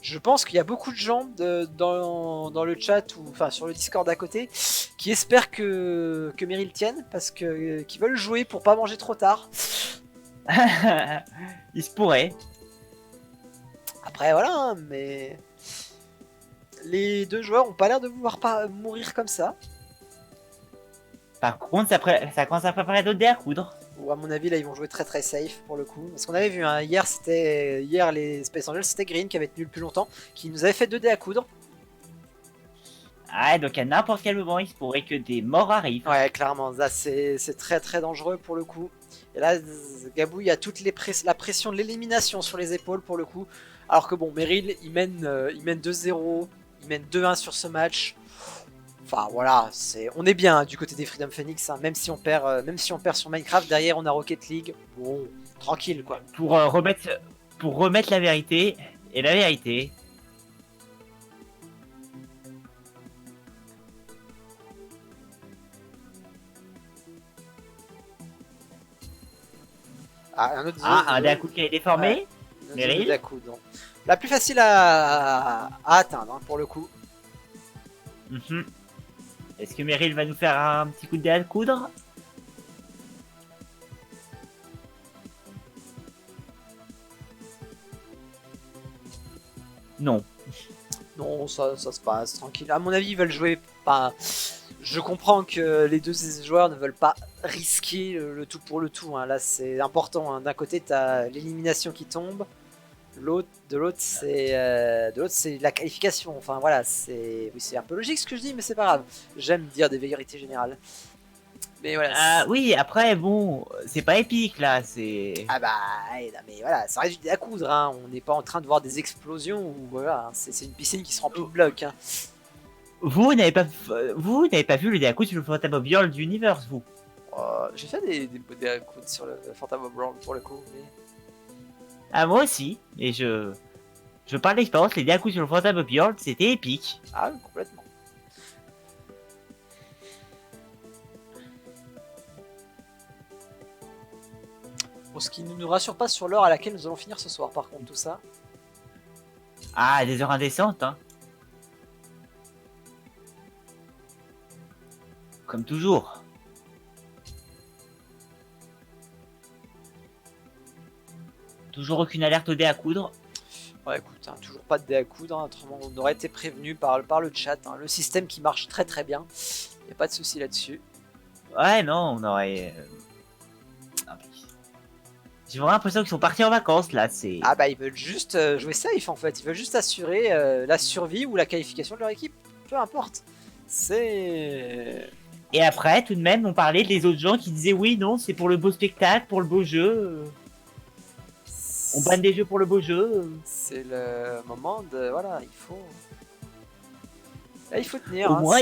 Je pense qu'il y a beaucoup de gens dans le chat ou enfin sur le Discord à côté qui espèrent que Meryl tienne parce que qui veulent jouer pour pas manger trop tard. Il se pourrait. Après voilà, hein, mais les deux joueurs ont pas l'air de vouloir pas mourir comme ça. Par contre, ça commence à préparer d'autres dés à coudre. Ou à mon avis là ils vont jouer très très safe pour le coup. Parce qu'on avait vu hein, hier les Space Angels c'était Green qui avait tenu le plus longtemps, qui nous avait fait 2 dés à coudre. Ah, donc à n'importe quel moment, il se pourrait que des morts arrivent. Ouais clairement, là c'est très très dangereux pour le coup. Et là Gabou il a toute la pression de l'élimination sur les épaules pour le coup. Alors que bon Meryl il mène 2-0, il mène 2-1 sur ce match. Enfin voilà, on est bien hein, du côté des Freedom Phoenix, hein, même si on perd sur Minecraft, derrière on a Rocket League, bon, tranquille quoi. Pour remettre la vérité, et la vérité... Ah, un autre un dé à coudre qui a été formé. Ouais, Meryl. La plus facile à atteindre hein, pour le coup. Est-ce que Meryl va nous faire un petit coup de dé à coudre? Non. Non, ça se passe tranquille. À mon avis, ils veulent jouer. Enfin, je comprends que les deux joueurs ne veulent pas risquer le tout pour le tout. Hein. Là, c'est important. Hein. D'un côté, t'as l'élimination qui tombe. De l'autre, c'est la qualification. Enfin, voilà, c'est un peu logique ce que je dis, mais c'est pas grave. J'aime dire des vérités générales. Mais voilà. Ah oui, après, bon, c'est pas épique là, c'est. Ah bah, non, mais voilà, ça reste du dé à coudre. Hein. On n'est pas en train de voir des explosions ou voilà. Hein. C'est une piscine qui se remplit de blocs. Hein. Vous n'avez pas vu le dé à coudre sur le Phantom of World Universe, vous? J'ai fait des dés à coudre sur le Phantom of Brown pour le coup. Mais... Ah, moi aussi, et je parle d'expérience, les dés à coudre sur le Phantom of World, c'était épique. Ah, complètement. Bon, ce qui ne nous rassure pas sur l'heure à laquelle nous allons finir ce soir, par contre, tout ça. Ah, des heures indécentes, hein. Comme toujours. Toujours aucune alerte au dé à coudre. Ouais, écoute, hein, toujours pas de dé à coudre, hein, autrement on aurait été prévenu par le chat. Hein, le système qui marche très très bien, y a pas de souci là-dessus. Ouais, non, on aurait... J'ai vraiment l'impression qu'ils sont partis en vacances, là, c'est... Ah bah ils veulent juste jouer safe en fait, ils veulent juste assurer la survie ou la qualification de leur équipe, peu importe. C'est... Et après, tout de même, on parlait des autres gens qui disaient oui, non, c'est pour le beau spectacle, pour le beau jeu. On banne des jeux pour le beau jeu. C'est le moment de... Voilà, il faut... Là, il faut tenir. Au hein, moins,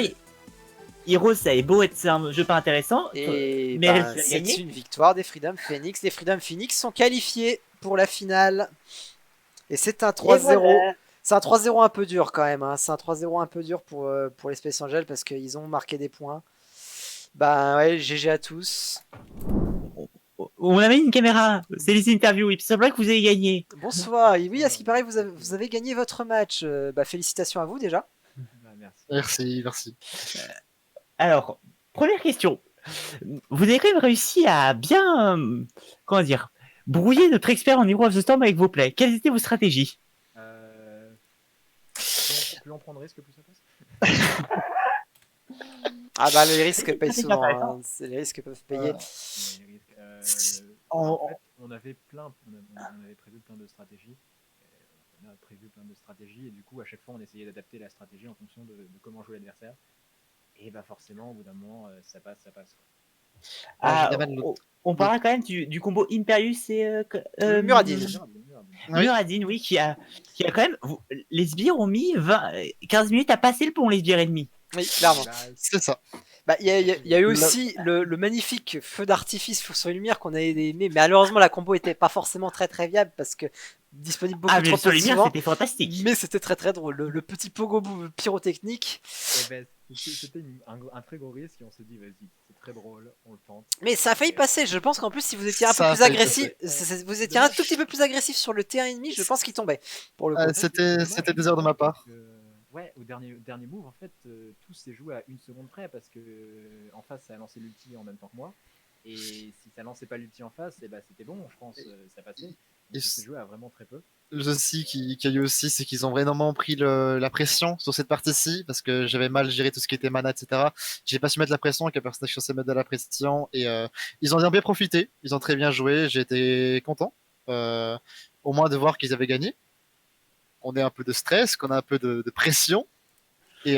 Heroes, ça est beau être un jeu pas intéressant. Et mais bah, c'est une victoire des Freedom Phoenix. Les Freedom Phoenix sont qualifiés pour la finale. Et c'est un 3-0. Voilà. C'est un 3-0 un peu dur quand même. Hein. C'est un 3-0 un peu dur pour les Space Angels parce qu'ils ont marqué des points. Bah ouais, GG à tous. On a mis une caméra, c'est les interviews, il semblerait que vous ayez gagné. Bonsoir, et oui, à ce qui paraît, vous avez gagné votre match. Bah, félicitations à vous déjà. Merci. Alors, première question. Vous avez quand même réussi à bien, comment dire, brouiller notre expert en Hero of the Storm avec vos plays. Quelles étaient vos stratégies? Plus on prend de risques, plus ça passe. Ah bah les risques payent souvent, hein. Les risques peuvent payer. En fait, on avait prévu plein de stratégies. On a prévu plein de stratégies et du coup à chaque fois on essayait d'adapter la stratégie en fonction de comment joue l'adversaire. Et bah forcément au bout d'un moment ça passe. On parlera quand même du combo Imperius et Muradin. Muradin, oui, qui a quand même... Les sbires ont mis 15 minutes à passer le pont, les sbires ennemis. Oui, clairement. C'est ça. Bah, il y a eu aussi le magnifique feu d'artifice sur les lumières qu'on avait aimé, mais malheureusement la combo était pas forcément très très viable parce que disponible beaucoup trop sur les lumières, c'était fantastique. Mais c'était très très drôle. Le petit pogo pyrotechnique. C'était un très gros risque et on s'est dit vas-y, c'est très drôle, on le tente. Mais ça a failli passer. Je pense qu'en plus si vous étiez un peu plus agressif, vous étiez un tout petit peu plus agressif sur le terrain ennemi, je pense qu'il tombait. Pour le coup. C'était des heures de ma part. Ouais, au dernier move, en fait, tout s'est joué à 1 seconde près parce que en face, ça a lancé l'ulti en même temps que moi. Et si ça lançait pas l'ulti en face, et bah, c'était bon, je pense, ça passait. Donc, ça s'est joué à vraiment très peu. Le souci qu'il y a eu aussi, c'est qu'ils ont vraiment pris la pression sur cette partie-ci parce que j'avais mal géré tout ce qui était mana, etc. J'ai pas su mettre la pression avec un personnage censé mettre de la pression et ils en ont bien profité. Ils ont très bien joué. J'ai été content, au moins de voir qu'ils avaient gagné. On a un peu de stress, qu'on a un peu de pression, et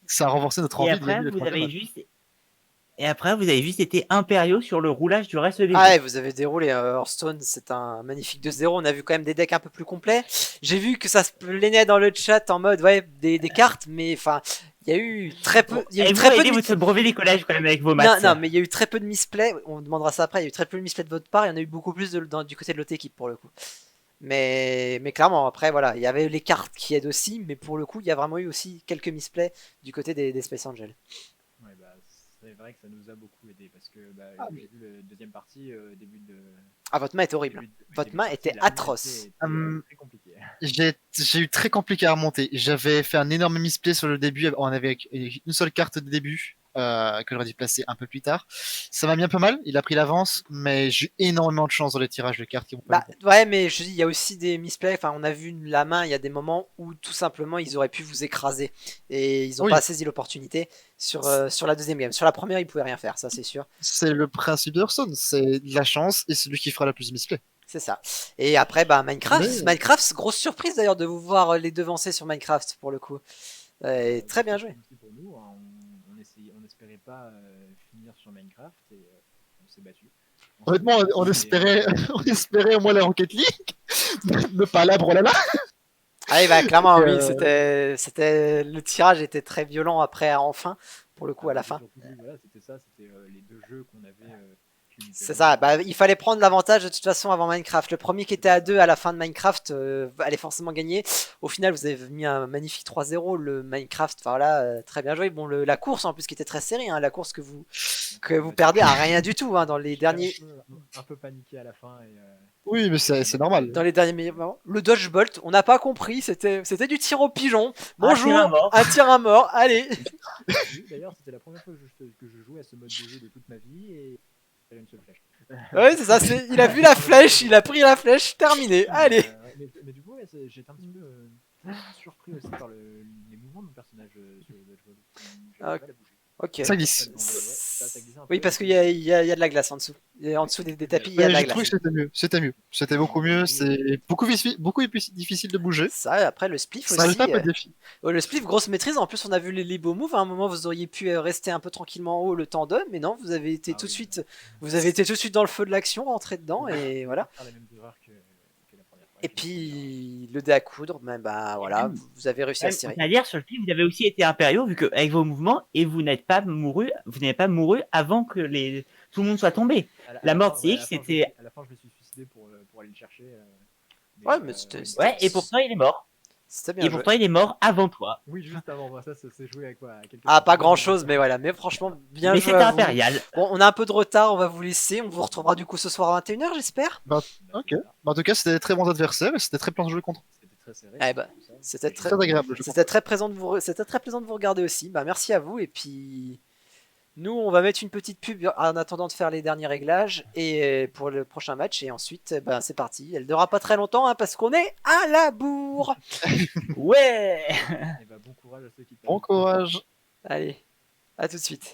ça a renforcé notre envie de gagner. Et après, vous avez juste été impériaux sur le roulage du reste des jeux. Ouais, vous avez déroulé. Hearthstone, c'est un magnifique 2-0. On a vu quand même des decks un peu plus complets. J'ai vu que ça se plaignait dans le chat en mode, ouais, des cartes, mais enfin, il y a eu très peu. Il y a eu très peu de votre brevet d'écolage quand même avec vos maths. Non, mais il y a eu très peu de misplay. On demandera ça après. Il y a eu très peu de misplay de votre part. Il y en a eu beaucoup plus du côté de l'autre équipe pour le coup. Mais clairement, après, voilà, il y avait les cartes qui aident aussi, mais pour le coup, il y a vraiment eu aussi quelques misplays du côté des Space Angels. Ouais, bah, c'est vrai que ça nous a beaucoup aidé parce que j'ai vu la deuxième partie début de. Ah, votre main était horrible. Votre main était atroce. Très compliqué. J'ai eu très compliqué à remonter. J'avais fait un énorme misplay sur le début. On avait une seule carte de début. Que j'aurais dû placer un peu plus tard. Ça m'a mis un peu mal, il a pris l'avance, mais j'ai eu énormément de chance dans les tirages de cartes qui vont pas. Ouais, mais je dis, il y a aussi des misplays. Enfin, on a vu la main, il y a des moments où tout simplement ils auraient pu vous écraser et ils ont pas saisi l'opportunité sur la deuxième game. Sur la première, ils pouvaient rien faire, ça c'est sûr. C'est le principe d'Hearthstone, c'est de la chance et celui qui fera la plus de misplay. C'est ça. Et après, Minecraft, grosse surprise d'ailleurs de vous voir les devancer sur Minecraft pour le coup. Très bien joué. Pour nous, on n'espérait pas finir sur Minecraft et on s'est battu. Honnêtement, on espérait au moins la Rocket League, ne pas l'arbre là. Ah oui, bah clairement, oui, c'était le tirage était très violent après, enfin, pour le coup, à la fin. Voilà, c'était ça, c'était les deux jeux qu'on avait limite. C'est ça, bah, il fallait prendre l'avantage de toute façon avant Minecraft. Le premier qui était à 2 à la fin de Minecraft allait forcément gagner. Au final, vous avez mis un magnifique 3-0. Le Minecraft, enfin là, très bien joué. Bon, la course en plus qui était très serrée, hein, la course que vous perdez à rien du tout hein, dans les derniers. Un peu paniqué à la fin. Oui, mais c'est normal. Dans les derniers moments. Le dodgebolt, on n'a pas compris, c'était du tir au pigeon. Un tir à Bonjour, mort. un tir à mort, allez. Oui, d'ailleurs, c'était la première fois que je jouais à ce mode de jeu de toute ma vie et j'avais une seule flèche. Ouais, c'est ça, il a vu la flèche, il a pris la flèche, terminé, allez. Mais du coup, ouais, j'étais un petit peu surpris aussi par les mouvements de mon personnage sur le dodgeball. Ah, J'avais mal à bouger. Ok. Ça glisse. Ça glissait un peu. Oui, parce qu'il y a de la glace en dessous. Et en dessous des tapis, il y a de la J'ai trouvé glace. que c'était mieux. C'était mieux. C'était beaucoup mieux. C'est beaucoup plus difficile de bouger. Ça, après le spliff Ça aussi. rajoute un peu de défi. Le spliff, grosse maîtrise. En plus, on a vu les beaux moves. À un moment, vous auriez pu rester un peu tranquillement en haut le temps de, mais non, vous avez été tout de suite dans le feu de l'action, rentré dedans, et voilà. Faire les mêmes erreurs que la première fois. Et puis le dé à coudre, ben bah voilà, vous avez réussi à se tirer. On va dire sur le film, vous avez aussi été impériaux vu que avec vos mouvements et vous n'avez pas mouru avant que tout le monde soit tombé. La mort de CX, c'était. À la fin, je me suis suicidé pour aller le chercher. Ouais, mais c'était. Ouais, et pourtant il est mort. C'était bien Et joué. pourtant il est mort avant toi. Oui, juste avant. Moi, ça s'est joué à quoi? À quelques Ah, pas secondes. grand chose, mais voilà. Mais franchement, bien Mais joué. c'était à vous. impérial. Bon, on a un peu de retard, on va vous laisser. On vous retrouvera du coup ce soir à 21h, j'espère. Ok. En tout cas, c'était des très bons adversaires et c'était très plein de jouer contre. C'était très serré. Eh ben, tout ça. c'était très, Très agréable. Je c'était très plaisant de vous regarder aussi. Bah, merci à vous. Et puis, nous, on va mettre une petite pub en attendant de faire les derniers réglages et pour le prochain match. Et ensuite, ben, c'est parti. Elle ne durera pas très longtemps hein, parce qu'on est à la bourre. Ouais. Et bah, bon courage à ceux qui Bon courage. Allez, à tout de suite.